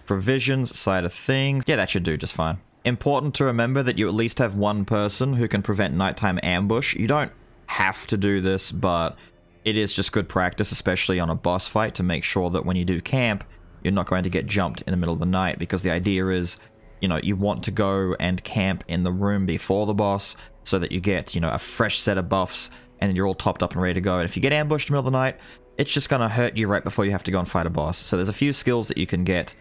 provisions side of things. Yeah, that should do just fine. Important to remember that you at least have one person who can prevent nighttime ambush. You don't have to do this, but it is just good practice, especially on a boss fight, to make sure that when you do camp, you're not going to get jumped in the middle of the night, because the idea is, you know, you want to go and camp in the room before the boss so that you get, you know, a fresh set of buffs and you're all topped up and ready to go. And if you get ambushed in the middle of the night, it's just going to hurt you right before you have to go and fight a boss. So there's a few skills that you can get,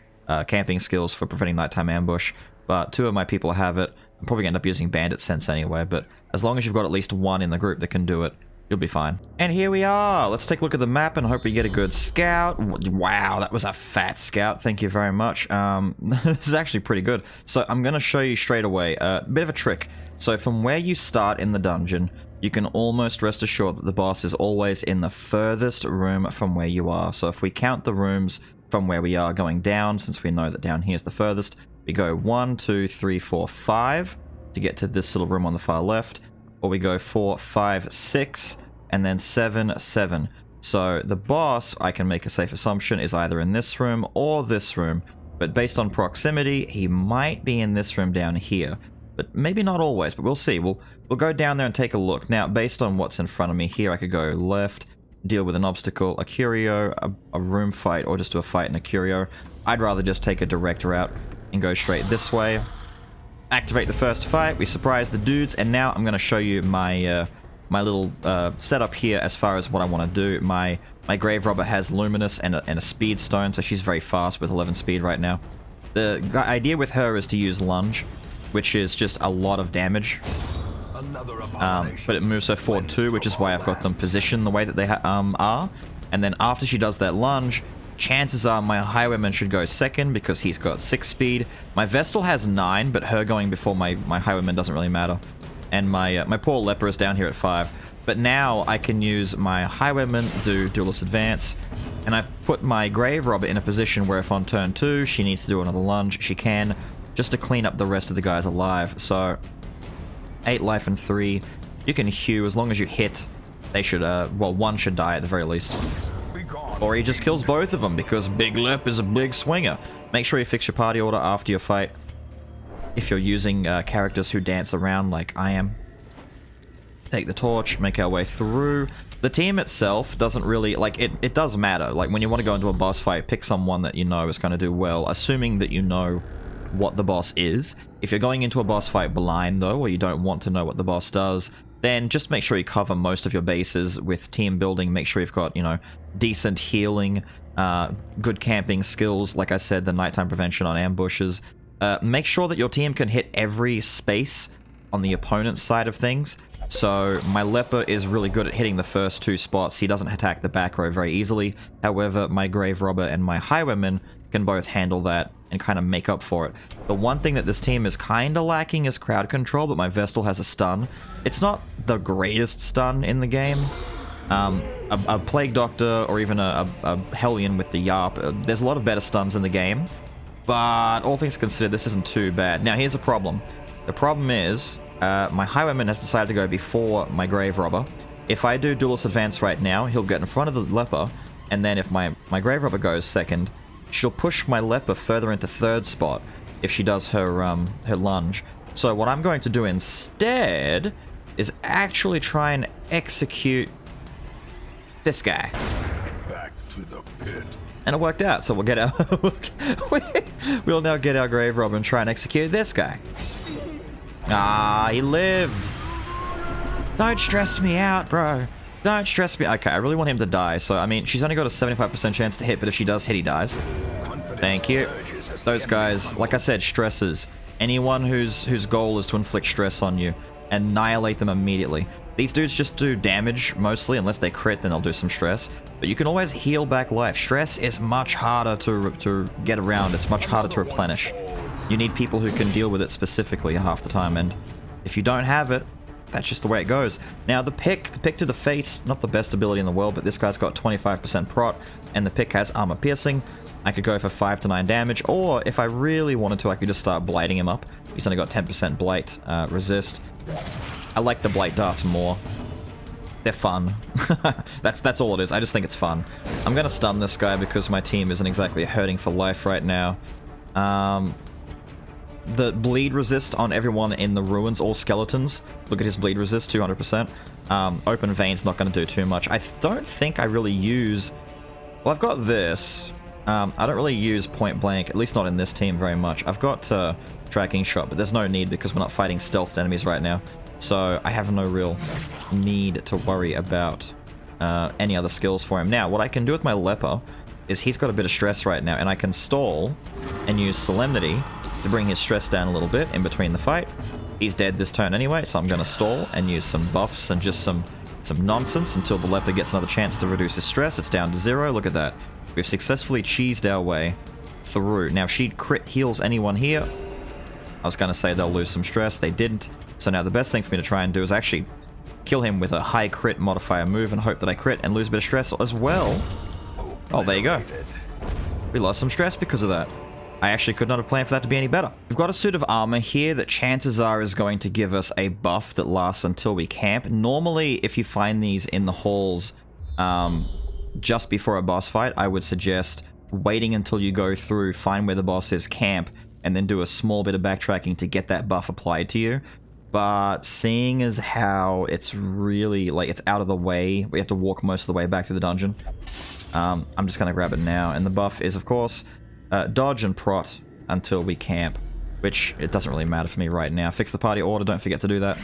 camping skills for preventing nighttime ambush, but 2 of my people have it. I'm probably going to end up using Bandit Sense anyway, but as long as you've got at least 1 in the group that can do it, you'll be fine. And here we are. Let's take a look at the map and hope we get a good scout. Wow, that was a fat scout. Thank you very much. This is actually pretty good. So I'm going to show you straight away a bit of a trick. So from where you start in the dungeon, you can almost rest assured that the boss is always in the furthest room from where you are. So if we count the rooms from where we are going down, since we know that down here is the furthest, we go 1, 2, 3, 4, 5 to get to this little room on the far left. Or we go 4, 5, 6, and then 7, 7. So the boss, I can make a safe assumption, is either in this room or this room. But based on proximity, he might be in this room down here. But maybe not always, but we'll see. We'll go down there and take a look. Now, based on what's in front of me here, I could go left, deal with an obstacle, a curio, a room fight, or just do a fight in a curio. I'd rather just take a direct route and go straight this way. Activate the first fight, we surprise the dudes, and now I'm going to show you my my little setup here as far as what I want to do. My Grave Robber has Luminous and a Speed Stone, so she's very fast with 11 speed right now. The idea with her is to use Lunge, which is just a lot of damage. But it moves her forward too, which is why I've got them positioned the way that they are. And then after she does that lunge, chances are my Highwayman should go second because he's got 6 speed. My Vestal has 9, but her going before my Highwayman doesn't really matter. And my poor Leper is down here at 5. But now I can use my Highwayman, do Duelist Advance, and I've put my Grave Robber in a position where if on turn 2 she needs to do another lunge, she can, just to clean up the rest of the guys alive. So 8 life and 3. You can hew as long as you hit. They should, well, one should die at the very least. Or he just kills both of them because Big Lip is a big swinger. Make sure you fix your party order after your fight. If you're using characters who dance around like I am. Take the torch, make our way through. The team itself doesn't really, like, it does matter. Like, when you want to go into a boss fight, pick someone that you know is going to do well, assuming that you know what the boss is. If you're going into a boss fight blind, though, or you don't want to know what the boss does, then just make sure you cover most of your bases with team building. Make sure you've got, you know, decent healing, good camping skills, like I said, the nighttime prevention on ambushes. Make sure that your team can hit every space on the opponent's side of things. So my Leper is really good at hitting the first 2 spots. He doesn't attack the back row very easily. However, my Grave Robber and my Highwayman can both handle that and kind of make up for it. The one thing that this team is kind of lacking is crowd control, but my Vestal has a stun. It's not the greatest stun in the game. A Plague Doctor or even a Hellion with the Yarp, there's a lot of better stuns in the game, but all things considered, this isn't too bad. Now, here's a problem. The problem is, my Highwayman has decided to go before my Grave Robber. If I do Duelist Advance right now, he'll get in front of the Leper, and then if my Grave Robber goes second, she'll push my Leper further into third spot if she does her lunge. So what I'm going to do instead is actually try and execute this guy. Back to the pit. And it worked out, so we'll get our we'll now get our Grave Robber and try and execute this guy. Ah, he lived. Don't stress me out, bro. Don't stress me. Okay, I really want him to die, so I mean, she's only got a 75% chance to hit, but if she does hit, he dies. Thank you. Those guys, like I said, stressors. Anyone whose goal is to inflict stress on you, annihilate them immediately. These dudes just do damage, mostly, unless they crit, then they'll do some stress. But you can always heal back life. Stress is much harder to get around. It's much harder to replenish. You need people who can deal with it specifically half the time, and if you don't have it, that's just the way it goes. Now, the pick to the face, not the best ability in the world, but this guy's got 25% prot, and the pick has armor piercing. I could go for 5 to 9 damage, or if I really wanted to, I could just start blighting him up. He's only got 10% blight, resist. I like the blight darts more. They're fun. That's all it is. I just think it's fun. I'm gonna stun this guy because my team isn't exactly hurting for life right now. The bleed resist on everyone in the ruins, all skeletons. Look at his bleed resist, 200%. Open veins not going to do too much. I don't think I really use... Well, I've got this. I don't really use point blank, at least not in this team very much. I've got tracking shot, but there's no need because we're not fighting stealth enemies right now. So I have no real need to worry about any other skills for him. Now, what I can do with my Leper is he's got a bit of stress right now, and I can stall and use Solemnity to bring his stress down a little bit in between the fight. He's dead this turn anyway, so I'm going to stall and use some buffs and just some nonsense until the Leper gets another chance to reduce his stress. It's down to 0. Look at that. We've successfully cheesed our way through. Now, she crit heals anyone here. I was going to say they'll lose some stress. They didn't. So now the best thing for me to try and do is actually kill him with a high crit modifier move and hope that I crit and lose a bit of stress as well. Oh, there you go. We lost some stress because of that. I actually could not have planned for that to be any better. We've got a suit of armor here that chances are is going to give us a buff that lasts until we camp. Normally, if you find these in the halls just before a boss fight, I would suggest waiting until you go through, find where the boss is, camp, and then do a small bit of backtracking to get that buff applied to you. But seeing as how it's really, like, it's out of the way, we have to walk most of the way back to the dungeon, I'm just going to grab it now. And the buff is, of course... dodge and prot until we camp, which it doesn't really matter for me right now. Fix the party order, don't forget to do that.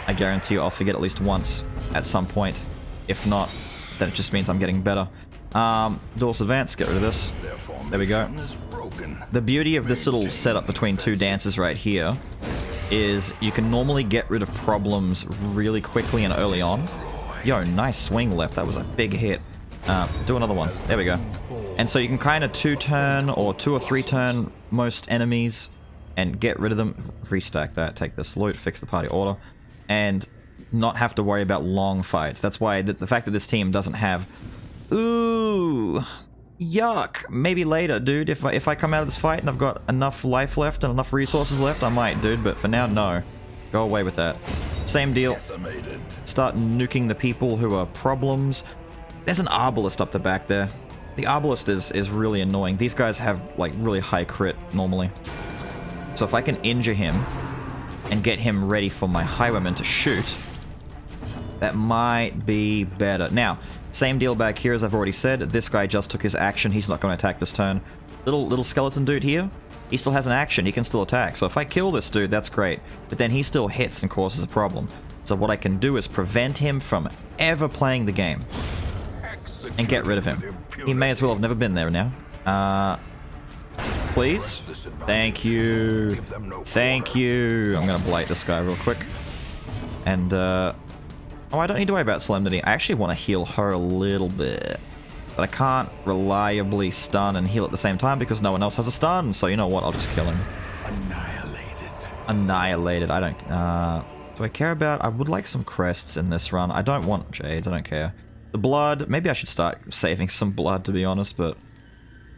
I guarantee you I'll forget at least once at some point. If not, then it just means I'm getting better. Duelist Advance, get rid of this. There we go. The beauty of this little setup between two dances right here is you can normally get rid of problems really quickly and early on. Yo, nice swing left. That was a big hit. Do another one. There we go. And so you can kind of 2-turn or 2 or 3-turn most enemies and get rid of them. Restack that, take this loot, fix the party order, and not have to worry about long fights. That's why the fact that this team doesn't have... Ooh, yuck. Maybe later, dude. If I come out of this fight and I've got enough life left and enough resources left, I might, dude. But for now, no. Go away with that. Same deal. Start nuking the people who are problems. There's an Arbalist up the back there. The Arbalist is really annoying. These guys have, like, really high crit normally. So if I can injure him and get him ready for my Highwayman to shoot, that might be better. Now, same deal back here as I've already said. This guy just took his action. He's not going to attack this turn. Little skeleton dude here, he still has an action. He can still attack. So if I kill this dude, that's great. But then he still hits and causes a problem. So what I can do is prevent him from ever playing the game. And get rid of him. He may as well have never been there now. Please? Thank you. Thank you. I'm gonna blight this guy real quick. And, oh, I don't need to worry about Solemnity. I actually want to heal her a little bit. But I can't reliably stun and heal at the same time because no one else has a stun. So you know what? I'll just kill him. Annihilated. Annihilated. I don't... do I care about... I would like some crests in this run. I don't want jades. I don't care. The blood... Maybe I should start saving some blood, to be honest, but...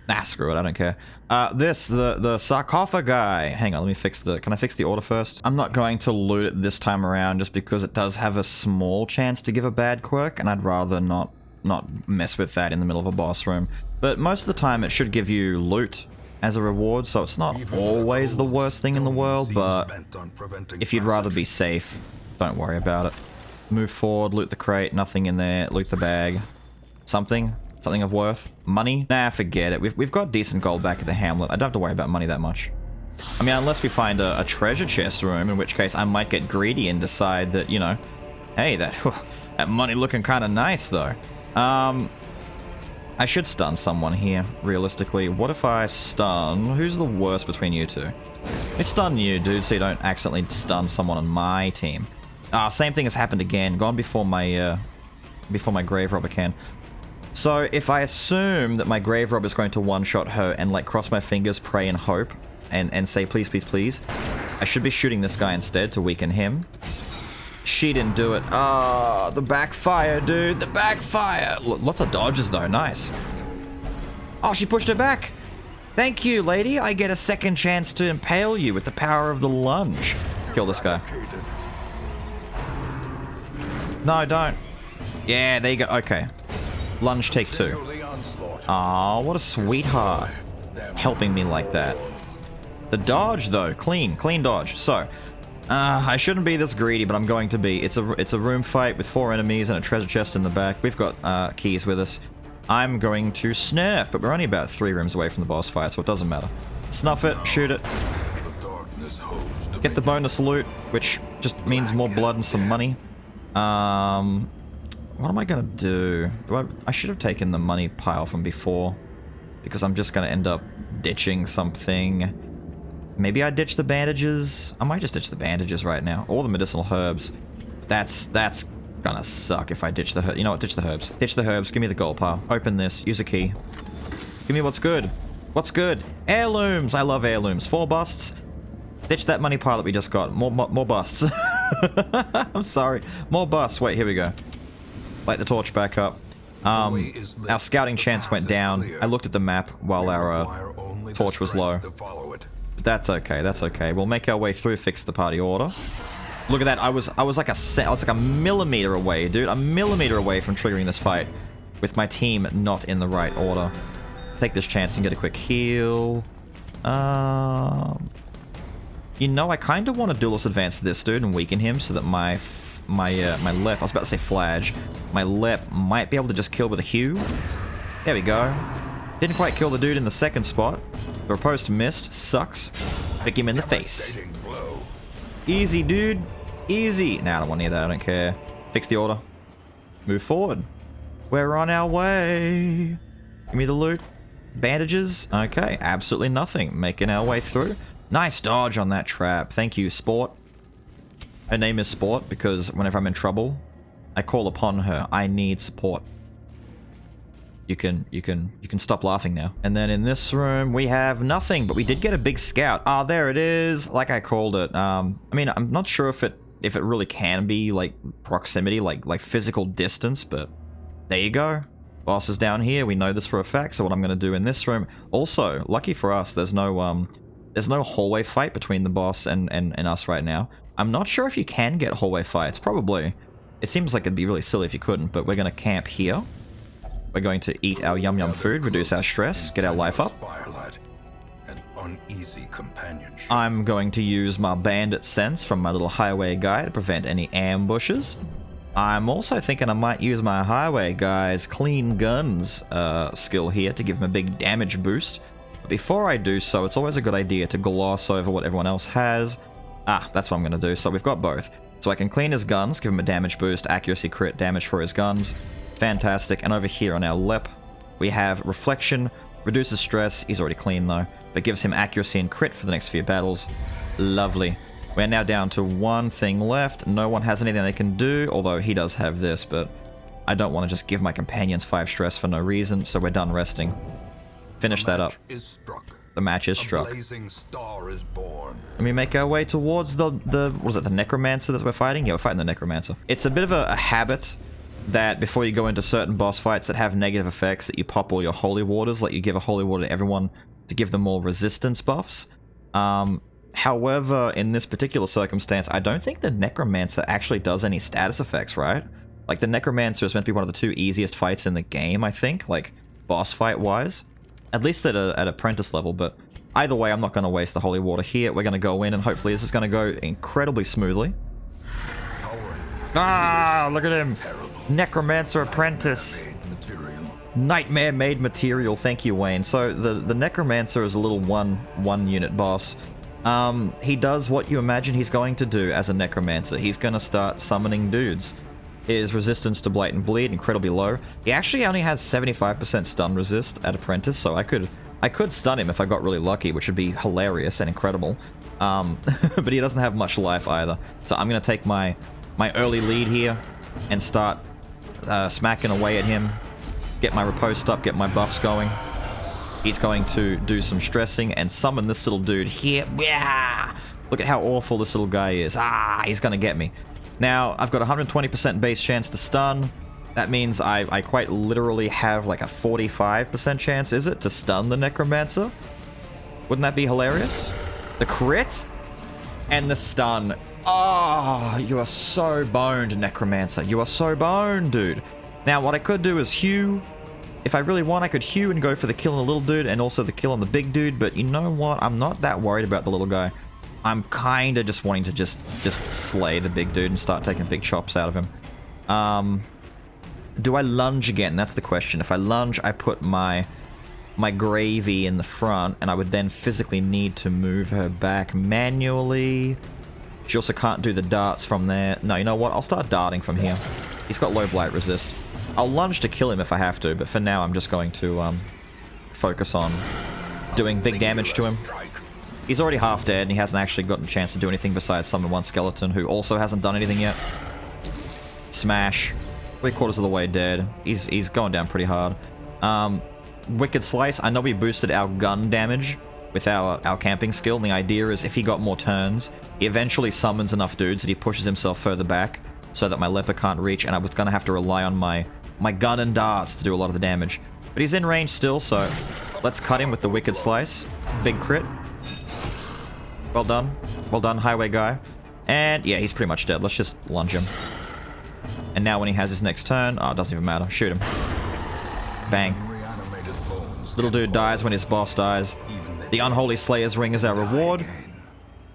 Nah, screw it. I don't care. The sarcophagi. Hang on, let me fix the... Can I fix the order first? I'm not going to loot it this time around just because it does have a small chance to give a bad quirk, and I'd rather not mess with that in the middle of a boss room. But most of the time it should give you loot as a reward, so it's not always the worst thing in the world, but if you'd rather be safe, don't worry about it. Move forward, loot the crate, nothing in there, loot the bag. Something of worth. Money? Nah, forget it. We've got decent gold back at the hamlet. I don't have to worry about money that much. I mean, unless we find a treasure chest room, in which case I might get greedy and decide that, you know, hey, that money looking kind of nice, though. I should stun someone here, realistically. What if I stun... Who's the worst between you two? Let's stun you, dude, so you don't accidentally stun someone on my team. Same thing has happened again. Gone before my grave robber can. So, if I assume that my grave robber is going to one-shot her and, like, cross my fingers, pray and hope, and say, please, please, please, I should be shooting this guy instead to weaken him. She didn't do it. The backfire, dude. The backfire. Lots of dodges, though. Nice. Oh, she pushed her back. Thank you, lady. I get a second chance to impale you with the power of the lunge. Kill this guy. No, don't. Yeah, there you go. Okay. Lunge take 2. Aw, what a sweetheart. Helping me like that. The dodge, though. Clean dodge. So... I shouldn't be this greedy, but I'm going to be. It's a room fight with 4 enemies and a treasure chest in the back. We've got keys with us. I'm going to snuff, but we're only about 3 rooms away from the boss fight, so it doesn't matter. Snuff it, shoot it. Get the bonus loot, which just means more blood and some money. What am I gonna do? I should have taken the money pile from before, because I'm just gonna end up ditching something. Maybe I ditch the bandages. I might just ditch the bandages right now. Or the medicinal herbs. That's gonna suck if I ditch the herbs. You know what? Ditch the herbs. Ditch the herbs. Give me the gold pile. Open this. Use a key. Give me what's good. What's good? Heirlooms. I love heirlooms. 4 busts. Ditch that money pile that we just got. More busts. I'm sorry. More busts. Wait, here we go. Light the torch back up. Our scouting chance went down. I looked at the map while our torch was low. That's okay, that's okay. We'll make our way through, fix the party order. Look at that, I was like a millimeter away, dude. A millimeter away from triggering this fight with my team not in the right order. Take this chance and get a quick heal. You know, I kind of want to duelist advance this dude and weaken him so that my lep, I was about to say flage, my lep might be able to just kill with a hew. There we go. Didn't quite kill the dude in the second spot. The riposte missed. Sucks. Pick him in the face. Easy, dude. Easy. Nah, I don't want any of that. I don't care. Fix the order. Move forward. We're on our way. Give me the loot. Bandages. Okay, absolutely nothing. Making our way through. Nice dodge on that trap. Thank you, Sport. Her name is Sport because whenever I'm in trouble, I call upon her. I need support. You can stop laughing now. And then in this room we have nothing, but we did get a big scout. Ah, there it is. Like I called it. I mean, I'm not sure if it really can be like proximity, like physical distance, but there you go. Boss is down here. We know this for a fact. So what I'm going to do in this room. Also, lucky for us, there's no hallway fight between the boss and us right now. I'm not sure if you can get hallway fights. Probably. It seems like it'd be really silly if you couldn't, but we're going to camp here. We're going to eat our yum-yum food, reduce our stress, get our life up. I'm going to use my bandit sense from my little highway guy to prevent any ambushes. I'm also thinking I might use my highway guy's clean guns skill here to give him a big damage boost. But before I do so, it's always a good idea to gloss over what everyone else has. That's what I'm going to do. So we've got both. So I can clean his guns, give him a damage boost, accuracy crit damage for his guns. Fantastic. And over here on our lep, we have Reflection, reduces stress. He's already clean though, but gives him accuracy and crit for the next few battles. Lovely. We're now down to one thing left. No one has anything they can do, although he does have this, but I don't want to just give my companions 5 stress for no reason, so we're done resting. Finish that up. The match is struck. A blazing star is born. Let me make our way towards the what was it, the Necromancer that we're fighting? Yeah, we're fighting the Necromancer. It's a bit of a habit that before you go into certain boss fights that have negative effects, that you pop all your holy waters, like you give a holy water to everyone to give them more resistance buffs. However, in this particular circumstance, I don't think the Necromancer actually does any status effects, right? Like, the Necromancer is meant to be one of the 2 easiest fights in the game, I think, like, boss fight-wise. At least at apprentice level, but either way, I'm not going to waste the holy water here. We're going to go in, and hopefully this is going to go incredibly smoothly. Ah, look at him! Necromancer apprentice! Nightmare-made material, thank you, Wayne. So, the Necromancer is a little one-unit boss. He does what you imagine he's going to do as a Necromancer. He's going to start summoning dudes. His resistance to Blight and Bleed, incredibly low. He actually only has 75% stun resist at Apprentice, so I could stun him if I got really lucky, which would be hilarious and incredible. But he doesn't have much life either. So I'm going to take my early lead here and start smacking away at him. Get my riposte up, get my buffs going. He's going to do some stressing and summon this little dude here. Yeah! Look at how awful this little guy is. Ah, he's going to get me. Now, I've got a 120% base chance to stun. That means I quite literally have like a 45% chance, is it, to stun the Necromancer? Wouldn't that be hilarious? The crit and the stun. Oh, you are so boned, Necromancer. You are so boned, dude. Now, what I could do is hew. If I really want, I could hew and go for the kill on the little dude and also the kill on the big dude, but you know what? I'm not that worried about the little guy. I'm kind of just wanting to just slay the big dude and start taking big chops out of him. Do I lunge again? That's the question. If I lunge, I put my gravy in the front, and I would then physically need to move her back manually. She also can't do the darts from there. No, you know what? I'll start darting from here. He's got low blight resist. I'll lunge to kill him if I have to, but for now I'm just going to focus on doing big damage to him. He's already half dead, and he hasn't actually gotten a chance to do anything besides summon one skeleton, who also hasn't done anything yet. Smash. 3/4 of the way dead. He's going down pretty hard. Wicked Slice. I know we boosted our gun damage with our camping skill, and the idea is if he got more turns, he eventually summons enough dudes that he pushes himself further back so that my leper can't reach, and I was going to have to rely on my gun and darts to do a lot of the damage. But he's in range still, so let's cut him with the Wicked Slice. Big crit. Well done. Well done, highway guy. And yeah, he's pretty much dead. Let's just lunge him. And now when he has his next turn... Oh, it doesn't even matter. Shoot him. Bang. Little dude dies when his boss dies. The Unholy Slayer's Ring is our reward.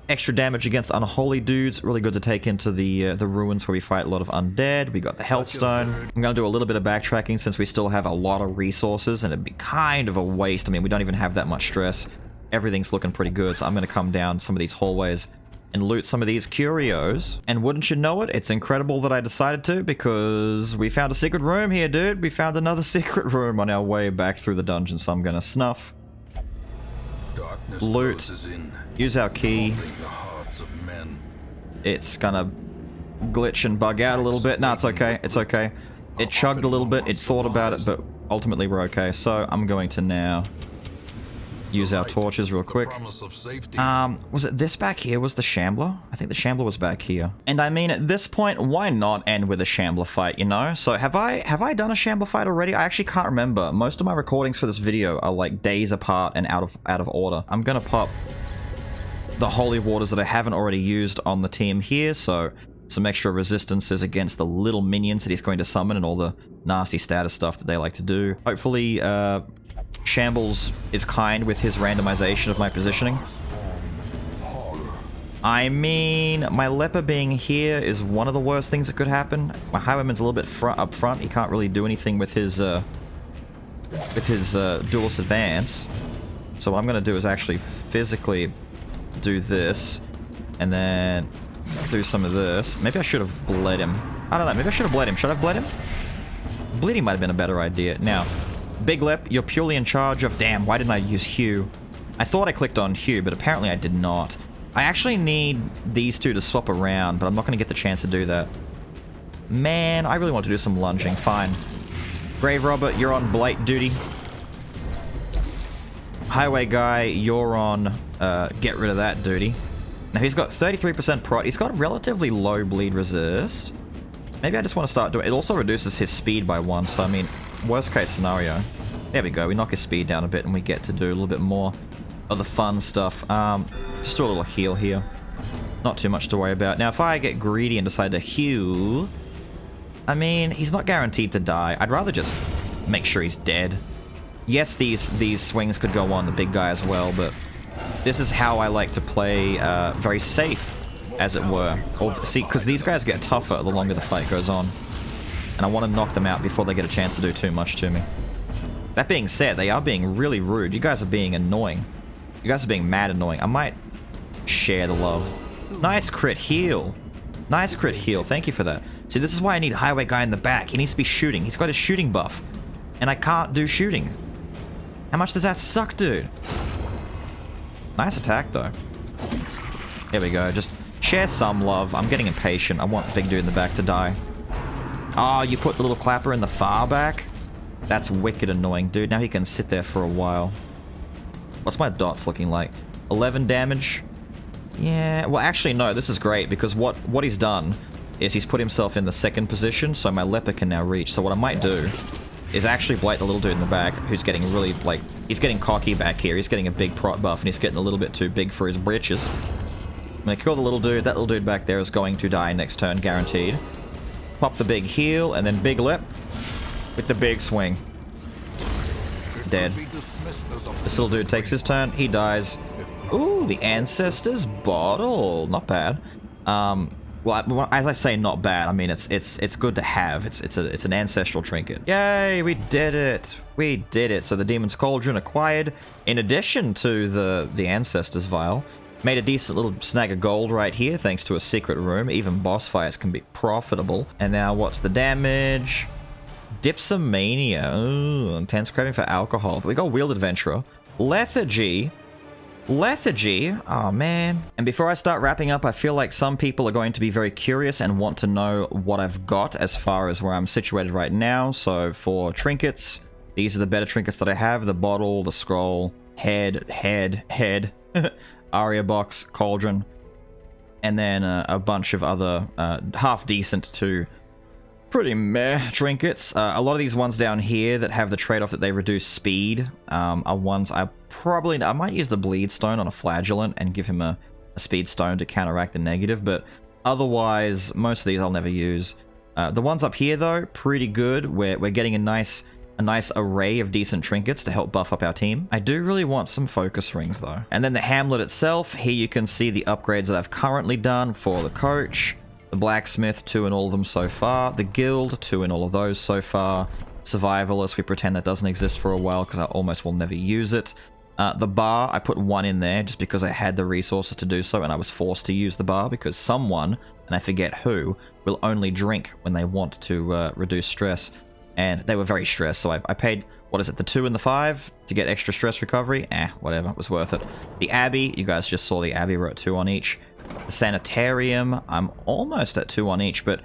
Extra damage against unholy dudes. Really good to take into the ruins where we fight a lot of undead. We got the Healthstone. I'm going to do a little bit of backtracking since we still have a lot of resources, and it'd be kind of a waste. I mean, we don't even have that much stress. Everything's looking pretty good, so I'm going to come down some of these hallways and loot some of these curios. And wouldn't you know it, it's incredible that I decided to, because we found a secret room here, dude. We found another secret room on our way back through the dungeon, so I'm going to snuff. Loot. Use our key. It's gonna glitch and bug out a little bit. No, it's okay. It's okay. It chugged a little bit. It thought about it, but ultimately we're okay. So I'm going to now use our torches real quick. Was it this back here was the Shambler? I think the Shambler was back here. And I mean, at this point, why not end with a Shambler fight, you know? So have I done a Shambler fight already? I actually can't remember. Most of my recordings for this video are like days apart and out of order. I'm gonna pop the holy waters that I haven't already used on the team here, so some extra resistances against the little minions that he's going to summon and all the nasty status stuff that they like to do. Hopefully, Shambles is kind with his randomization of my positioning. I mean, my leper being here is one of the worst things that could happen. My highwayman's a little bit up front. He can't really do anything with his duelist advance. So what I'm going to do is actually physically do this, and then do some of this. Maybe I should have bled him. I don't know. Maybe I should have bled him. Should I have bled him? Bleeding might have been a better idea. Now, Big Lep, you're purely in charge of... Damn, why didn't I use Hugh? I thought I clicked on Hugh, but apparently I did not. I actually need these two to swap around, but I'm not going to get the chance to do that. Man, I really want to do some lunging. Fine. Grave Robber, you're on blight duty. Highway Guy, you're on get rid of that duty. Now he's got 33% prot. He's got relatively low bleed resist. Maybe I just want to start doing it. It also reduces his speed by 1, so I mean, worst case scenario. There we go. We knock his speed down a bit and we get to do a little bit more of the fun stuff. Just do a little heal here. Not too much to worry about. Now, if I get greedy and decide to heal, I mean, he's not guaranteed to die. I'd rather just make sure he's dead. Yes, these swings could go on the big guy as well, but this is how I like to play very safe, as it were. See, because these guys get tougher the longer the fight goes on. And I want to knock them out before they get a chance to do too much to me. That being said, they are being really rude. You guys are being annoying. You guys are being mad annoying. I might share the love. Nice crit heal. Nice crit heal. Thank you for that. See, this is why I need Highway Guy in the back. He needs to be shooting. He's got his shooting buff. And I can't do shooting. How much does that suck, dude? Nice attack, though. There we go. Just share some love. I'm getting impatient. I want Big Dude in the back to die. Oh, you put the little clapper in the far back? That's wicked annoying, dude. Now he can sit there for a while. What's my dots looking like? 11 damage? Yeah, well, actually, no. This is great, because what he's done is he's put himself in the second position, so my leper can now reach. So what I might do is actually blight the little dude in the back, who's getting really, like, he's getting cocky back here. He's getting a big prot buff, and he's getting a little bit too big for his britches. I'm gonna kill the little dude. That little dude back there is going to die next turn, guaranteed. Pop the big heal, and then big lip with the big swing. Dead. This little dude takes his turn. He dies. Ooh, the Ancestor's Bottle. Not bad. Well, as I say, not bad. I mean, it's good to have. It's an ancestral trinket. Yay, we did it. We did it. So the Demon's Cauldron acquired, in addition to the Ancestor's Vial. Made a decent little snag of gold right here, thanks to a secret room. Even boss fights can be profitable. And now, what's the damage? Dipsomania. Ooh, intense craving for alcohol. We got Wheeled Adventurer. Lethargy. Lethargy. Oh, man. And before I start wrapping up, I feel like some people are going to be very curious and want to know what I've got as far as where I'm situated right now. So for trinkets, these are the better trinkets that I have. The bottle, the scroll, head, Aria box, cauldron, and then a bunch of other half-decent to pretty meh trinkets. A lot of these ones down here that have the trade-off that they reduce speed are ones I might use the bleed stone on a flagellant and give him a speed stone to counteract the negative, but otherwise most of these I'll never use. The ones up here though, pretty good. We're getting a nice array of decent trinkets to help buff up our team. I do really want some focus rings though. And then the hamlet itself, here you can see the upgrades that I've currently done for the coach, the blacksmith, 2 in all of them so far, the guild, 2 in all of those so far, survivalist, we pretend that doesn't exist for a while because I almost will never use it. The bar, I put 1 in there just because I had the resources to do so and I was forced to use the bar because someone, and I forget who, will only drink when they want to reduce stress. And they were very stressed, so I paid, what is it, the 2 and the 5 to get extra stress recovery? Whatever, it was worth it. The Abbey, you guys just saw the Abbey, wrote 2 on each. The Sanitarium, I'm almost at 2 on each, but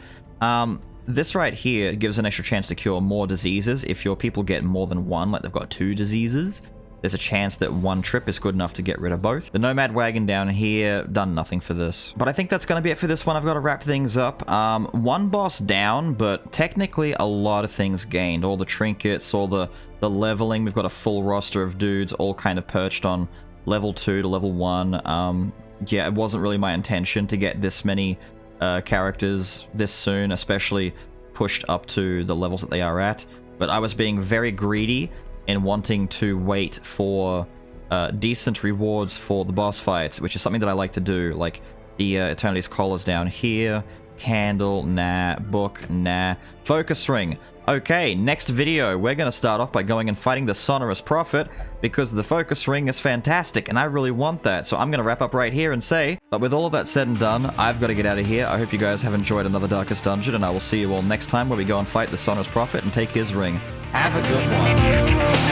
this right here gives an extra chance to cure more diseases. If your people get more than 1, like they've got 2 diseases, there's a chance that 1 trip is good enough to get rid of both. The Nomad Wagon down here, done nothing for this. But I think that's going to be it for this one. I've got to wrap things up. 1 boss down, but technically a lot of things gained. All the trinkets, all the leveling. We've got a full roster of dudes all kind of perched on level 2 to level 1. Yeah, it wasn't really my intention to get this many characters this soon, especially pushed up to the levels that they are at. But I was being very greedy in wanting to wait for decent rewards for the boss fights, which is something that I like to do. Like the Eternity's Collars down here, candle, nah, book, nah, focus ring. Okay, next video, we're going to start off by going and fighting the Sonorous Prophet, because the focus ring is fantastic, and I really want that. So I'm going to wrap up right here and say, but with all of that said and done, I've got to get out of here. I hope you guys have enjoyed another Darkest Dungeon, and I will see you all next time where we go and fight the Sonorous Prophet and take his ring. Have a good one.